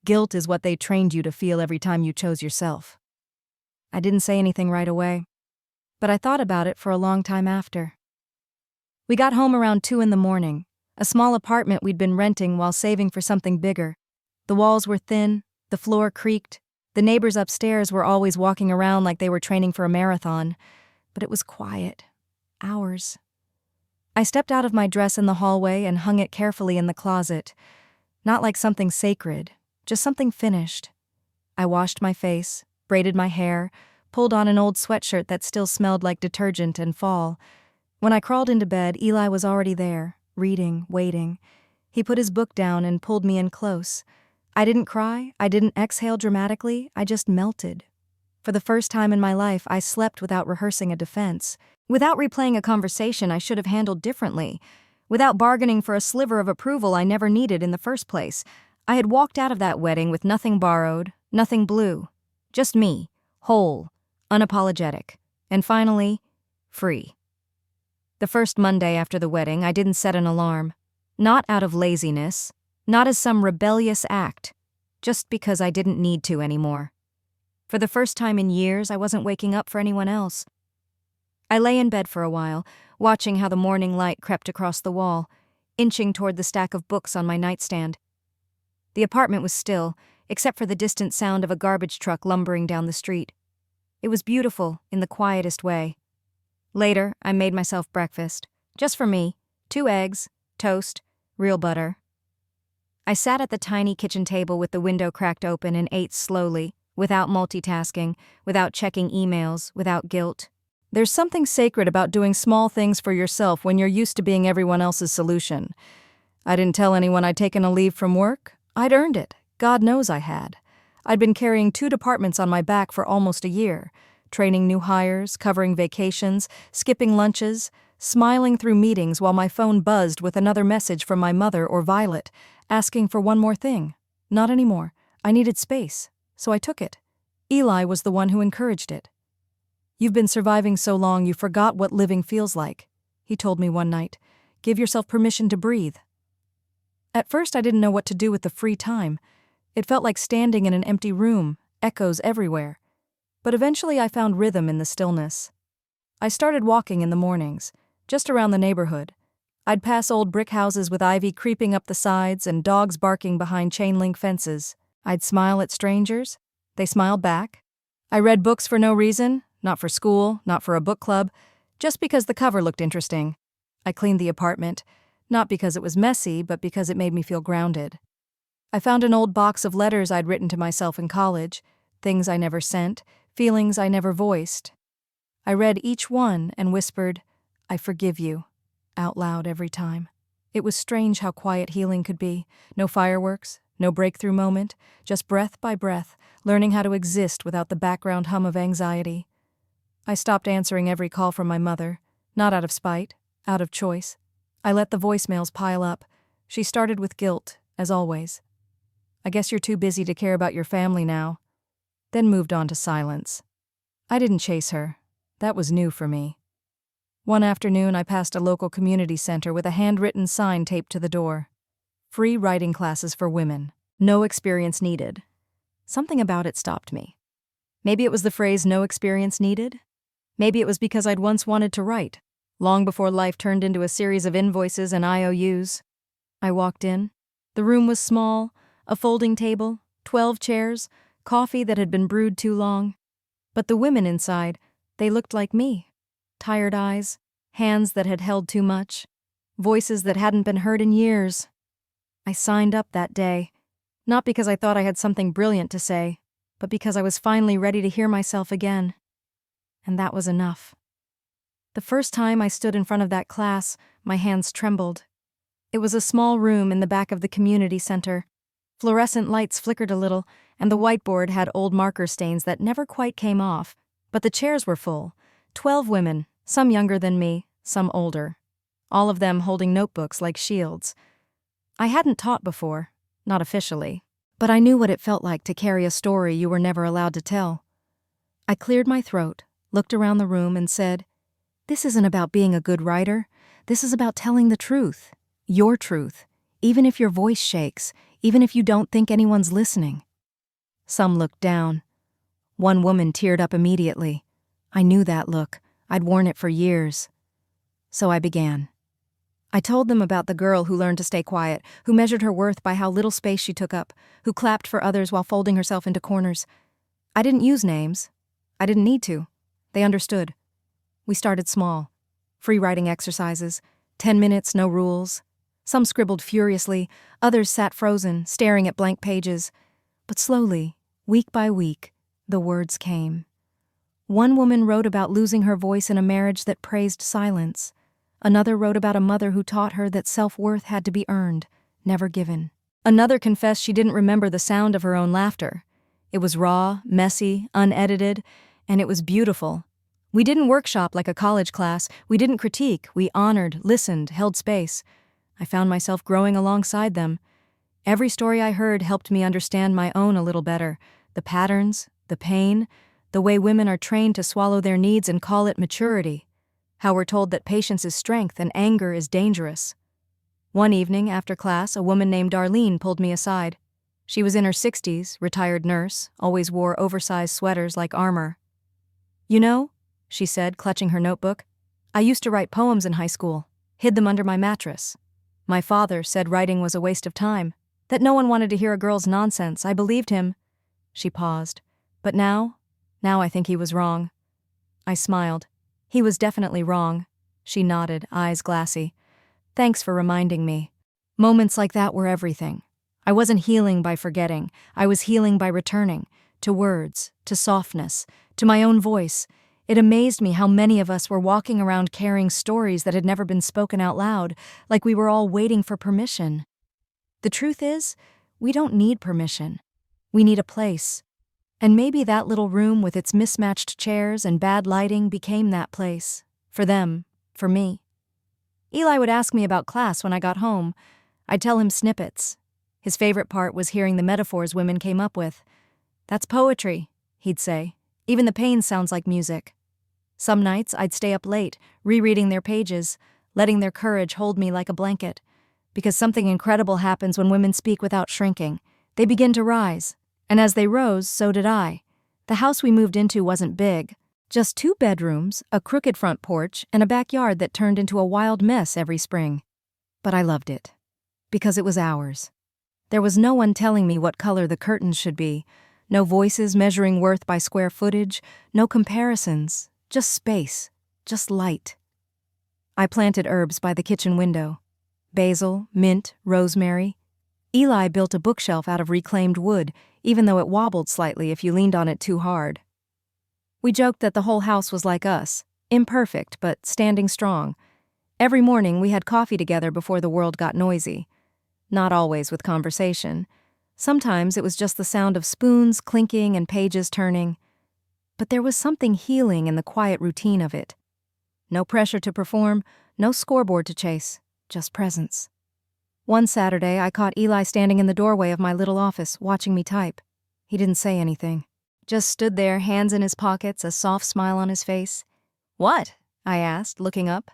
"Guilt is what they trained you to feel every time you chose yourself." I didn't say anything right away, but I thought about it for a long time after. We got home around 2 a.m, a small apartment we'd been renting while saving for something bigger. The walls were thin, the floor creaked, the neighbors upstairs were always walking around like they were training for a marathon, but it was quiet. Hours. I stepped out of my dress in the hallway and hung it carefully in the closet. Not like something sacred, just something finished. I washed my face, braided my hair, pulled on an old sweatshirt that still smelled like detergent and fall. When I crawled into bed, Eli was already there, reading, waiting. He put his book down and pulled me in close. I didn't cry, I didn't exhale dramatically, I just melted. For the first time in my life, I slept without rehearsing a defense, without replaying a conversation I should have handled differently, without bargaining for a sliver of approval I never needed in the first place. I had walked out of that wedding with nothing borrowed, nothing blue. Just me, whole, unapologetic, and finally, free. The first Monday after the wedding, I didn't set an alarm. Not out of laziness, not as some rebellious act, just because I didn't need to anymore. For the first time in years, I wasn't waking up for anyone else. I lay in bed for a while, watching how the morning light crept across the wall, inching toward the stack of books on my nightstand. The apartment was still, except for the distant sound of a garbage truck lumbering down the street. It was beautiful in the quietest way. Later, I made myself breakfast, just for me, 2 eggs, toast, real butter. I sat at the tiny kitchen table with the window cracked open and ate slowly, without multitasking, without checking emails, without guilt. There's something sacred about doing small things for yourself when you're used to being everyone else's solution. I didn't tell anyone I'd taken a leave from work. I'd earned it. God knows I had. I'd been carrying 2 departments on my back for almost a year, training new hires, covering vacations, skipping lunches, smiling through meetings while my phone buzzed with another message from my mother or Violet, asking for one more thing. Not anymore. I needed space, so I took it. Eli was the one who encouraged it. "You've been surviving so long you forgot what living feels like," he told me one night. "Give yourself permission to breathe." At first I didn't know what to do with the free time. It felt like standing in an empty room, echoes everywhere. But eventually I found rhythm in the stillness. I started walking in the mornings, just around the neighborhood. I'd pass old brick houses with ivy creeping up the sides and dogs barking behind chain-link fences. I'd smile at strangers. They smiled back. I read books for no reason, not for school, not for a book club, just because the cover looked interesting. I cleaned the apartment, not because it was messy, but because it made me feel grounded. I found an old box of letters I'd written to myself in college, things I never sent, feelings I never voiced. I read each one and whispered, "I forgive you," out loud every time. It was strange how quiet healing could be. No fireworks, no breakthrough moment, just breath by breath, learning how to exist without the background hum of anxiety. I stopped answering every call from my mother, not out of spite, out of choice. I let the voicemails pile up. She started with guilt, as always. "I guess you're too busy to care about your family now." Then moved on to silence. I didn't chase her. That was new for me. One afternoon I passed a local community center with a handwritten sign taped to the door. "Free writing classes for women. No experience needed." Something about it stopped me. Maybe it was the phrase "no experience needed"? Maybe it was because I'd once wanted to write, long before life turned into a series of invoices and IOUs. I walked in. The room was small, a folding table, 12 chairs, coffee that had been brewed too long. But the women inside, they looked like me. Tired eyes, hands that had held too much, voices that hadn't been heard in years. I signed up that day, not because I thought I had something brilliant to say, but because I was finally ready to hear myself again. And that was enough. The first time I stood in front of that class, my hands trembled. It was a small room in the back of the community center. Fluorescent lights flickered a little, and the whiteboard had old marker stains that never quite came off, but the chairs were full. 12 women, some younger than me, some older. All of them holding notebooks like shields. I hadn't taught before, not officially, but I knew what it felt like to carry a story you were never allowed to tell. I cleared my throat, looked around the room, and said, "This isn't about being a good writer. This is about telling the truth. Your truth. Even if your voice shakes, even if you don't think anyone's listening." Some looked down. One woman teared up immediately. I knew that look. I'd worn it for years. So I began. I told them about the girl who learned to stay quiet, who measured her worth by how little space she took up, who clapped for others while folding herself into corners. I didn't use names. I didn't need to. They understood. We started small. Free writing exercises. 10 minutes, no rules. Some scribbled furiously, others sat frozen, staring at blank pages. But slowly, week by week, the words came. One woman wrote about losing her voice in a marriage that praised silence. Another wrote about a mother who taught her that self-worth had to be earned, never given. Another confessed she didn't remember the sound of her own laughter. It was raw, messy, unedited, and it was beautiful. We didn't workshop like a college class. We didn't critique. We honored, listened, held space. I found myself growing alongside them. Every story I heard helped me understand my own a little better. The patterns, the pain, the way women are trained to swallow their needs and call it maturity. How we're told that patience is strength and anger is dangerous. One evening, after class, a woman named Darlene pulled me aside. She was in her 60s, retired nurse, always wore oversized sweaters like armor. "You know," she said, clutching her notebook, "I used to write poems in high school, hid them under my mattress. My father said writing was a waste of time, that no one wanted to hear a girl's nonsense. I believed him." She paused. "But now I think he was wrong." I smiled. "He was definitely wrong." She nodded, eyes glassy. "Thanks for reminding me." Moments like that were everything. I wasn't healing by forgetting. I was healing by returning, to words, to softness, to my own voice. It amazed me how many of us were walking around carrying stories that had never been spoken out loud, like we were all waiting for permission. The truth is, we don't need permission. We need a place. And maybe that little room with its mismatched chairs and bad lighting became that place. For them, for me. Eli would ask me about class when I got home. I'd tell him snippets. His favorite part was hearing the metaphors women came up with. "That's poetry," he'd say. "Even the pain sounds like music." Some nights I'd stay up late, rereading their pages, letting their courage hold me like a blanket. Because something incredible happens when women speak without shrinking. They begin to rise. And as they rose, so did I. The house we moved into wasn't big. Just 2 bedrooms, a crooked front porch, and a backyard that turned into a wild mess every spring. But I loved it. Because it was ours. There was no one telling me what color the curtains should be, no voices measuring worth by square footage, no comparisons, just space, just light. I planted herbs by the kitchen window. Basil, mint, rosemary. Eli built a bookshelf out of reclaimed wood, even though it wobbled slightly if you leaned on it too hard. We joked that the whole house was like us, imperfect but standing strong. Every morning we had coffee together before the world got noisy. Not always with conversation. Sometimes it was just the sound of spoons clinking and pages turning. But there was something healing in the quiet routine of it. No pressure to perform, no scoreboard to chase, just presence. One Saturday, I caught Eli standing in the doorway of my little office, watching me type. He didn't say anything. Just stood there, hands in his pockets, a soft smile on his face. "What?" I asked, looking up.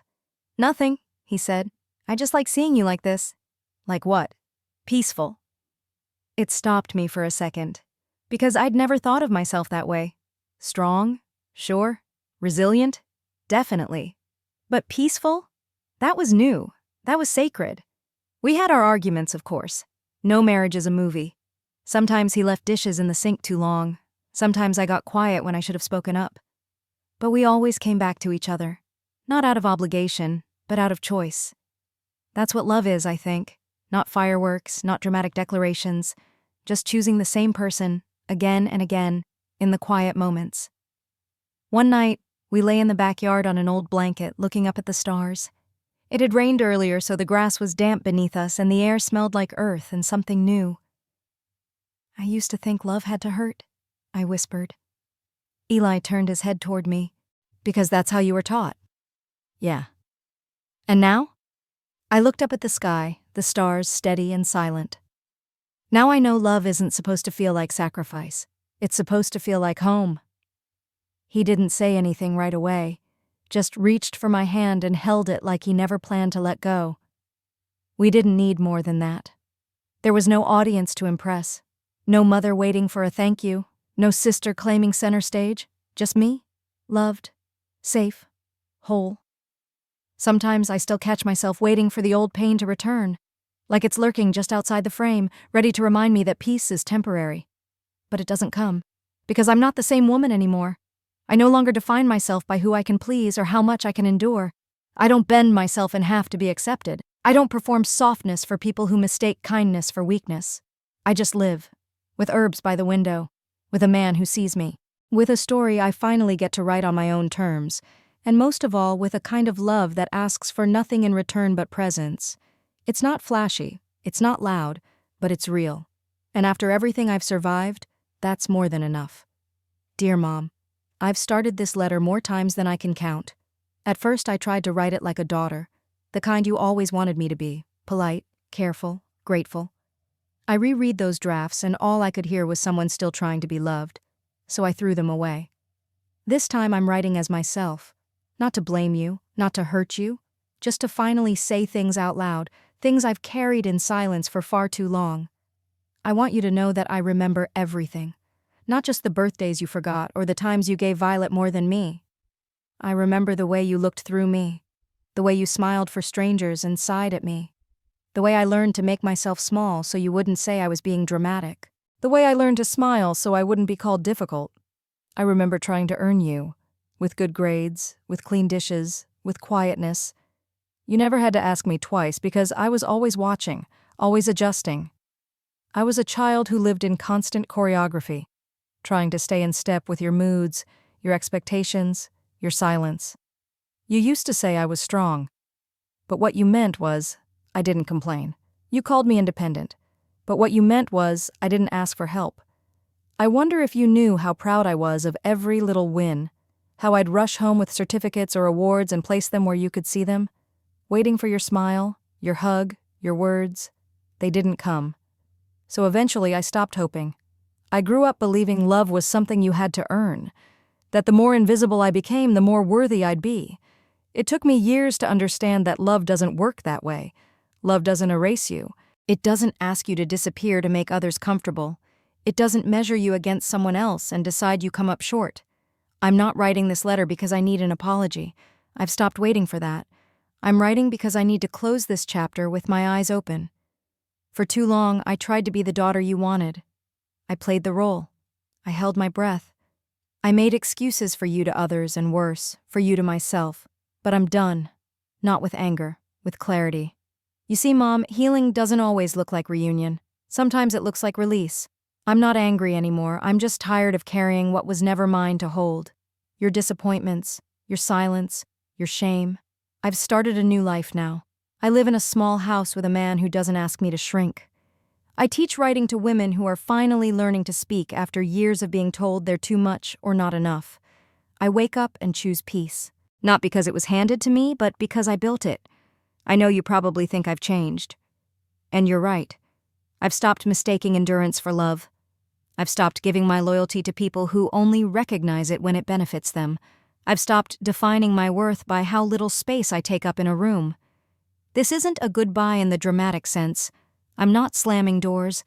"Nothing," he said. "I just like seeing you like this." "Like what?" "Peaceful." It stopped me for a second, because I'd never thought of myself that way. Strong? Sure. Resilient? Definitely. But peaceful? That was new. That was sacred. We had our arguments, of course. No marriage is a movie. Sometimes he left dishes in the sink too long. Sometimes I got quiet when I should have spoken up. But we always came back to each other. Not out of obligation, but out of choice. That's what love is, I think. Not fireworks, not dramatic declarations. Just choosing the same person, again and again, in the quiet moments. One night, we lay in the backyard on an old blanket, looking up at the stars. It had rained earlier, so the grass was damp beneath us and the air smelled like earth and something new. "I used to think love had to hurt," I whispered. Eli turned his head toward me. "Because that's how you were taught." "Yeah." "And now?" I looked up at the sky, the stars steady and silent. "Now I know love isn't supposed to feel like sacrifice. It's supposed to feel like home." He didn't say anything right away, just reached for my hand and held it like he never planned to let go. We didn't need more than that. There was no audience to impress, no mother waiting for a thank you, no sister claiming center stage, just me, loved, safe, whole. Sometimes I still catch myself waiting for the old pain to return, like it's lurking just outside the frame, ready to remind me that peace is temporary. But it doesn't come, because I'm not the same woman anymore. I no longer define myself by who I can please or how much I can endure. I don't bend myself in half to be accepted. I don't perform softness for people who mistake kindness for weakness. I just live, with herbs by the window, with a man who sees me, with a story I finally get to write on my own terms, And most of all, with a kind of love that asks for nothing in return but presence. It's not flashy, it's not loud, but it's real. And after everything I've survived, that's more than enough. Dear Mom, I've started this letter more times than I can count. At first I tried to write it like a daughter, the kind you always wanted me to be, polite, careful, grateful. I reread those drafts and all I could hear was someone still trying to be loved, so I threw them away. This time I'm writing as myself, not to blame you, not to hurt you, just to finally say things out loud, things I've carried in silence for far too long. I want you to know that I remember everything, not just the birthdays you forgot or the times you gave Violet more than me. I remember the way you looked through me, the way you smiled for strangers and sighed at me, the way I learned to make myself small so you wouldn't say I was being dramatic, the way I learned to smile so I wouldn't be called difficult. I remember trying to earn you, with good grades, with clean dishes, with quietness. You never had to ask me twice because I was always watching, always adjusting. I was a child who lived in constant choreography, trying to stay in step with your moods, your expectations, your silence. You used to say I was strong, but what you meant was I didn't complain. You called me independent, but what you meant was I didn't ask for help. I wonder if you knew how proud I was of every little win, how I'd rush home with certificates or awards and place them where you could see them, waiting for your smile, your hug, your words. They didn't come. So eventually I stopped hoping. I grew up believing love was something you had to earn, that the more invisible I became, the more worthy I'd be. It took me years to understand that love doesn't work that way. Love doesn't erase you. It doesn't ask you to disappear to make others comfortable. It doesn't measure you against someone else and decide you come up short. I'm not writing this letter because I need an apology. I've stopped waiting for that. I'm writing because I need to close this chapter with my eyes open. For too long, I tried to be the daughter you wanted. I played the role. I held my breath. I made excuses for you to others and worse, for you to myself. But I'm done. Not with anger, with clarity. You see, Mom, healing doesn't always look like reunion. Sometimes it looks like release. I'm not angry anymore. I'm just tired of carrying what was never mine to hold. Your disappointments, your silence, your shame. I've started a new life now. I live in a small house with a man who doesn't ask me to shrink. I teach writing to women who are finally learning to speak after years of being told they're too much or not enough. I wake up and choose peace. Not because it was handed to me, but because I built it. I know you probably think I've changed. And you're right. I've stopped mistaking endurance for love. I've stopped giving my loyalty to people who only recognize it when it benefits them. I've stopped defining my worth by how little space I take up in a room. This isn't a goodbye in the dramatic sense. I'm not slamming doors.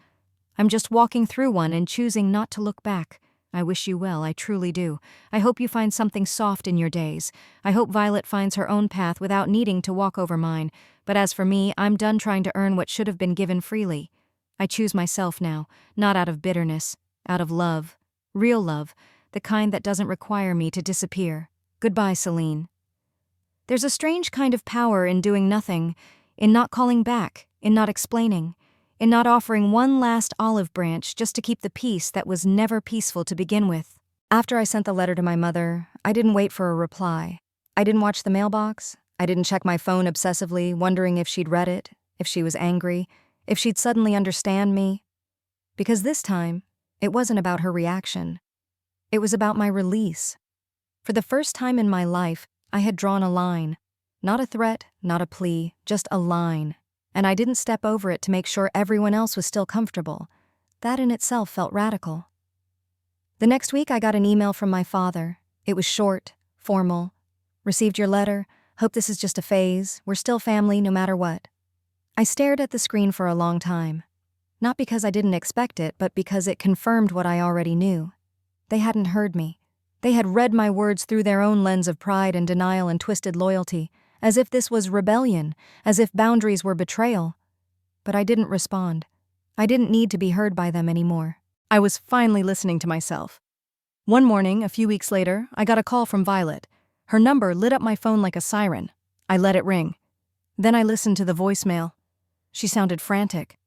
I'm just walking through one and choosing not to look back. I wish you well, I truly do. I hope you find something soft in your days. I hope Violet finds her own path without needing to walk over mine. But as for me, I'm done trying to earn what should have been given freely. I choose myself now, not out of bitterness, out of love. Real love, the kind that doesn't require me to disappear. Goodbye, CELINE. There's a strange kind of power in doing nothing, in not calling back, in not explaining, in not offering one last olive branch just to keep the peace that was never peaceful to begin with. After I sent the letter to my mother, I didn't wait for a reply. I didn't watch the mailbox. I didn't check my phone obsessively, wondering if she'd read it, if she was angry, if she'd suddenly understand me. Because this time, it wasn't about her reaction. It was about my release. For the first time in my life, I had drawn a line. Not a threat, not a plea, just a line. And I didn't step over it to make sure everyone else was still comfortable. That in itself felt radical. The next week I got an email from my father. It was short, formal. Received your letter. Hope this is just a phase. We're still family no matter what. I stared at the screen for a long time. Not because I didn't expect it, but because it confirmed what I already knew. They hadn't heard me. They had read my words through their own lens of pride and denial and twisted loyalty, as if this was rebellion, as if boundaries were betrayal. But I didn't respond. I didn't need to be heard by them anymore. I was finally listening to myself. One morning, a few weeks later, I got a call from Violet. Her number lit up my phone like a siren. I let it ring. Then I listened to the voicemail. She sounded frantic.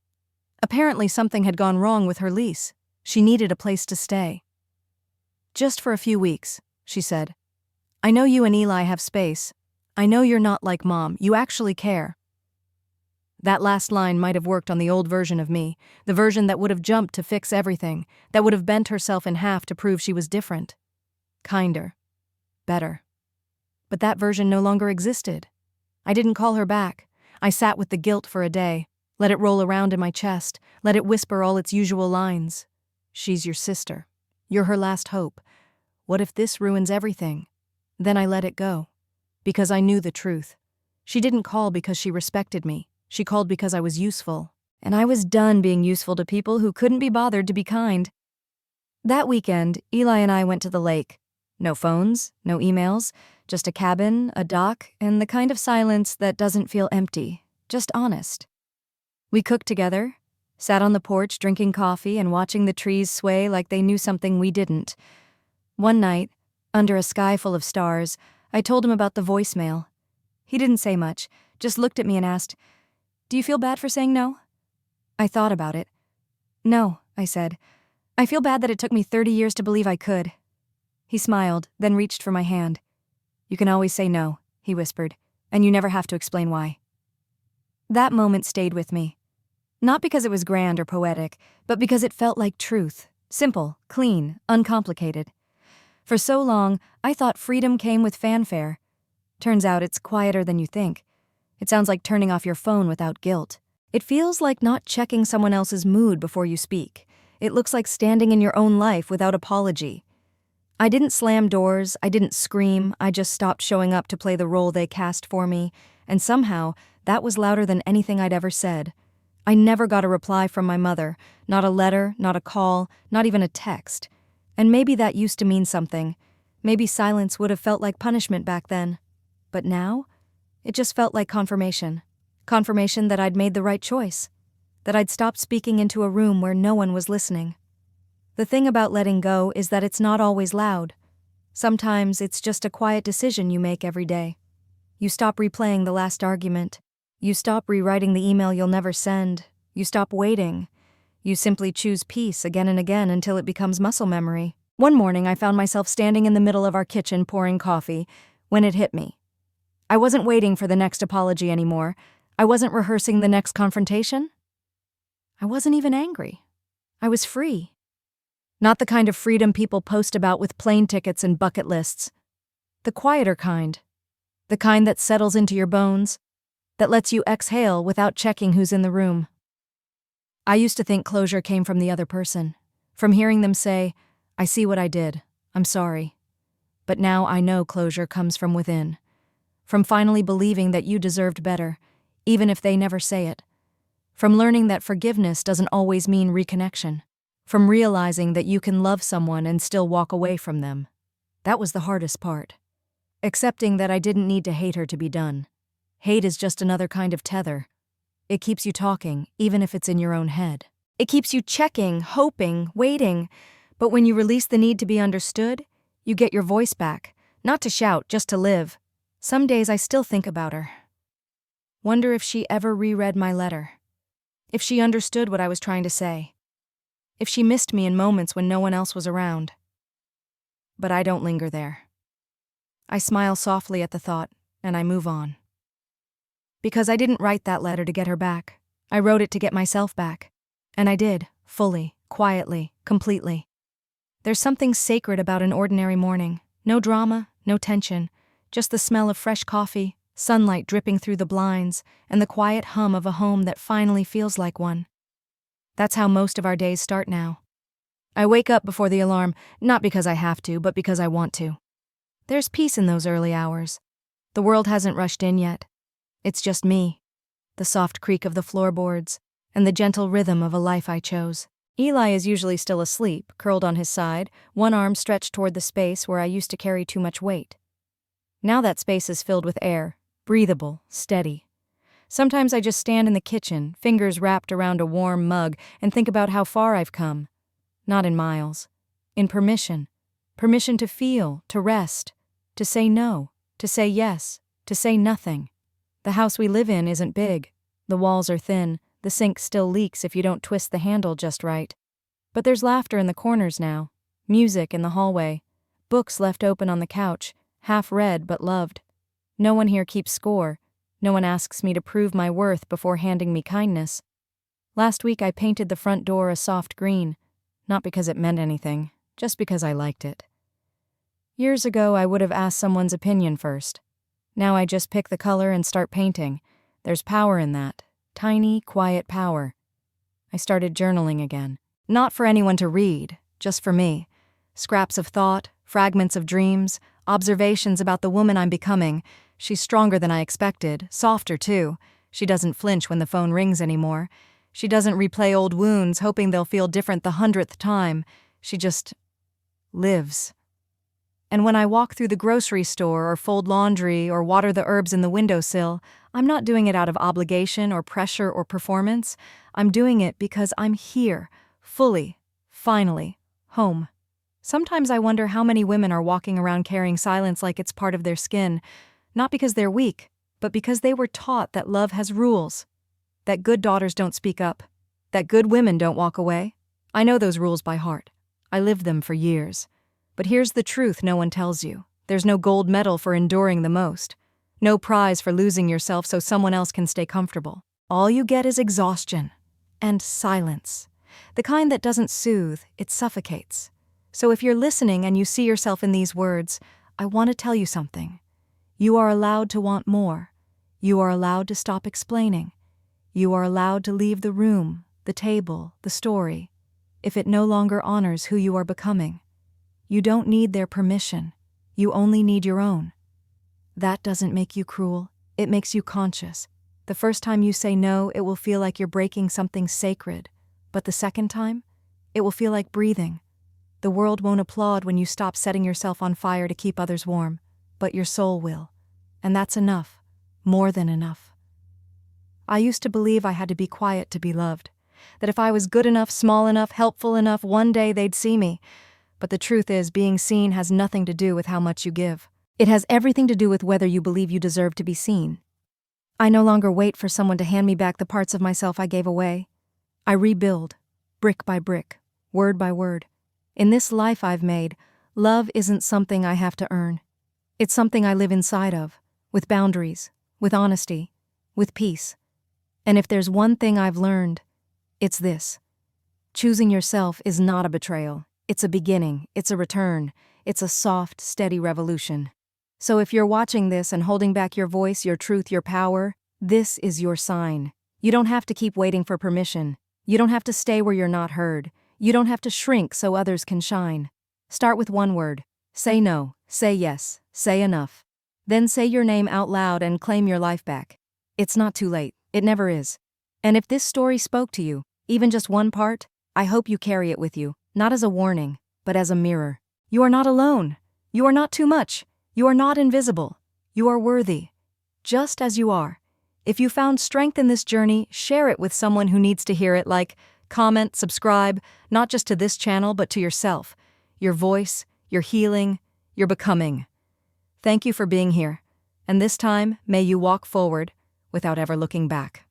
Apparently something had gone wrong with her lease. She needed a place to stay. Just for a few weeks, she said. I know you and Eli have space. I know you're not like Mom. You actually care. That last line might have worked on the old version of me, the version that would have jumped to fix everything, that would have bent herself in half to prove she was different. Kinder. Better. But that version no longer existed. I didn't call her back. I sat with the guilt for a day, let it roll around in my chest, let it whisper all its usual lines. She's your sister. You're her last hope. What if this ruins everything? Then I let it go. Because I knew the truth. She didn't call because she respected me. She called because I was useful. And I was done being useful to people who couldn't be bothered to be kind. That weekend, Eli and I went to the lake. No phones, no emails, just a cabin, a dock, and the kind of silence that doesn't feel empty, just honest. We cooked together, sat on the porch drinking coffee and watching the trees sway like they knew something we didn't. One night, under a sky full of stars, I told him about the voicemail. He didn't say much, just looked at me and asked, "Do you feel bad for saying no?" I thought about it. "No," I said. "I feel bad that it took me 30 years to believe I could." He smiled, then reached for my hand. "You can always say no," he whispered, "and you never have to explain why." That moment stayed with me. Not because it was grand or poetic, but because it felt like truth. Simple, clean, uncomplicated. For so long, I thought freedom came with fanfare. Turns out it's quieter than you think. It sounds like turning off your phone without guilt. It feels like not checking someone else's mood before you speak. It looks like standing in your own life without apology. I didn't slam doors, I didn't scream, I just stopped showing up to play the role they cast for me, and somehow, that was louder than anything I'd ever said. I never got a reply from my mother, not a letter, not a call, not even a text. And maybe that used to mean something. Maybe silence would have felt like punishment back then. But now, it just felt like confirmation. Confirmation that I'd made the right choice. That I'd stopped speaking into a room where no one was listening. The thing about letting go is that it's not always loud. Sometimes it's just a quiet decision you make every day. You stop replaying the last argument. You stop rewriting the email you'll never send. You stop waiting. You simply choose peace again and again until it becomes muscle memory. One morning, I found myself standing in the middle of our kitchen pouring coffee when it hit me. I wasn't waiting for the next apology anymore. I wasn't rehearsing the next confrontation. I wasn't even angry. I was free. Not the kind of freedom people post about with plane tickets and bucket lists. The quieter kind. The kind that settles into your bones. That lets you exhale without checking who's in the room. I used to think closure came from the other person. From hearing them say, "I see what I did. I'm sorry." But now I know closure comes from within. From finally believing that you deserved better, even if they never say it. From learning that forgiveness doesn't always mean reconnection. From realizing that you can love someone and still walk away from them. That was the hardest part. Accepting that I didn't need to hate her to be done. Hate is just another kind of tether. It keeps you talking, even if it's in your own head. It keeps you checking, hoping, waiting. But when you release the need to be understood, you get your voice back. Not to shout, just to live. Some days I still think about her. Wonder if she ever reread my letter. If she understood what I was trying to say. If she missed me in moments when no one else was around. But I don't linger there. I smile softly at the thought, and I move on. Because I didn't write that letter to get her back. I wrote it to get myself back. And I did, fully, quietly, completely. There's something sacred about an ordinary morning. No drama, no tension. Just the smell of fresh coffee, sunlight dripping through the blinds, and the quiet hum of a home that finally feels like one. That's how most of our days start now. I wake up before the alarm, not because I have to, but because I want to. There's peace in those early hours. The world hasn't rushed in yet. It's just me, the soft creak of the floorboards, and the gentle rhythm of a life I chose. Eli is usually still asleep, curled on his side, one arm stretched toward the space where I used to carry too much weight. Now that space is filled with air, breathable, steady. Sometimes I just stand in the kitchen, fingers wrapped around a warm mug, and think about how far I've come. Not in miles. In permission. Permission to feel, to rest, to say no, to say yes, to say nothing. The house we live in isn't big. The walls are thin. The sink still leaks if you don't twist the handle just right. But there's laughter in the corners now. Music in the hallway. Books left open on the couch. half read but loved. No one here keeps score. No one asks me to prove my worth before handing me kindness. Last week I painted the front door a soft green, not because it meant anything, just because I liked it. Years ago I would have asked someone's opinion first. Now I just pick the color and start painting. There's power in that. Tiny, quiet power. I started journaling again. Not for anyone to read, just for me. Scraps of thought, fragments of dreams, observations about the woman I'm becoming. She's stronger than I expected, softer too. She doesn't flinch when the phone rings anymore. She doesn't replay old wounds, hoping they'll feel different the 100th time. She just lives. And when I walk through the grocery store or fold laundry or water the herbs in the windowsill, I'm not doing it out of obligation or pressure or performance. I'm doing it because I'm here, fully, finally, home. Sometimes I wonder how many women are walking around carrying silence like it's part of their skin, not because they're weak, but because they were taught that love has rules, that good daughters don't speak up, that good women don't walk away. I know those rules by heart. I lived them for years. But here's the truth no one tells you. There's no gold medal for enduring the most. No prize for losing yourself so someone else can stay comfortable. All you get is exhaustion and silence. The kind that doesn't soothe, it suffocates. So if you're listening and you see yourself in these words, I want to tell you something. You are allowed to want more. You are allowed to stop explaining. You are allowed to leave the room, the table, the story, if it no longer honors who you are becoming. You don't need their permission. You only need your own. That doesn't make you cruel. It makes you conscious. The first time you say no, it will feel like you're breaking something sacred. But the second time, it will feel like breathing. The world won't applaud when you stop setting yourself on fire to keep others warm, but your soul will. And that's enough. More than enough. I used to believe I had to be quiet to be loved. That if I was good enough, small enough, helpful enough, one day they'd see me. But the truth is, being seen has nothing to do with how much you give. It has everything to do with whether you believe you deserve to be seen. I no longer wait for someone to hand me back the parts of myself I gave away. I rebuild, brick by brick, word by word. In this life I've made, love isn't something I have to earn. It's something I live inside of, with boundaries, with honesty, with peace. And if there's one thing I've learned, it's this. Choosing yourself is not a betrayal. It's a beginning, it's a return, it's a soft, steady revolution. So if you're watching this and holding back your voice, your truth, your power, this is your sign. You don't have to keep waiting for permission. You don't have to stay where you're not heard. You don't have to shrink so others can shine. Start with one word. Say no, say yes, say enough. Then say your name out loud and claim your life back. It's not too late. It never is. And if this story spoke to you, even just one part, I hope you carry it with you, not as a warning, but as a mirror. You are not alone. You are not too much. You are not invisible. You are worthy, just as you are. If you found strength in this journey, share it with someone who needs to hear it, like comment, subscribe, not just to this channel, but to yourself, your voice, your healing, your becoming. Thank you for being here. And this time, may you walk forward without ever looking back.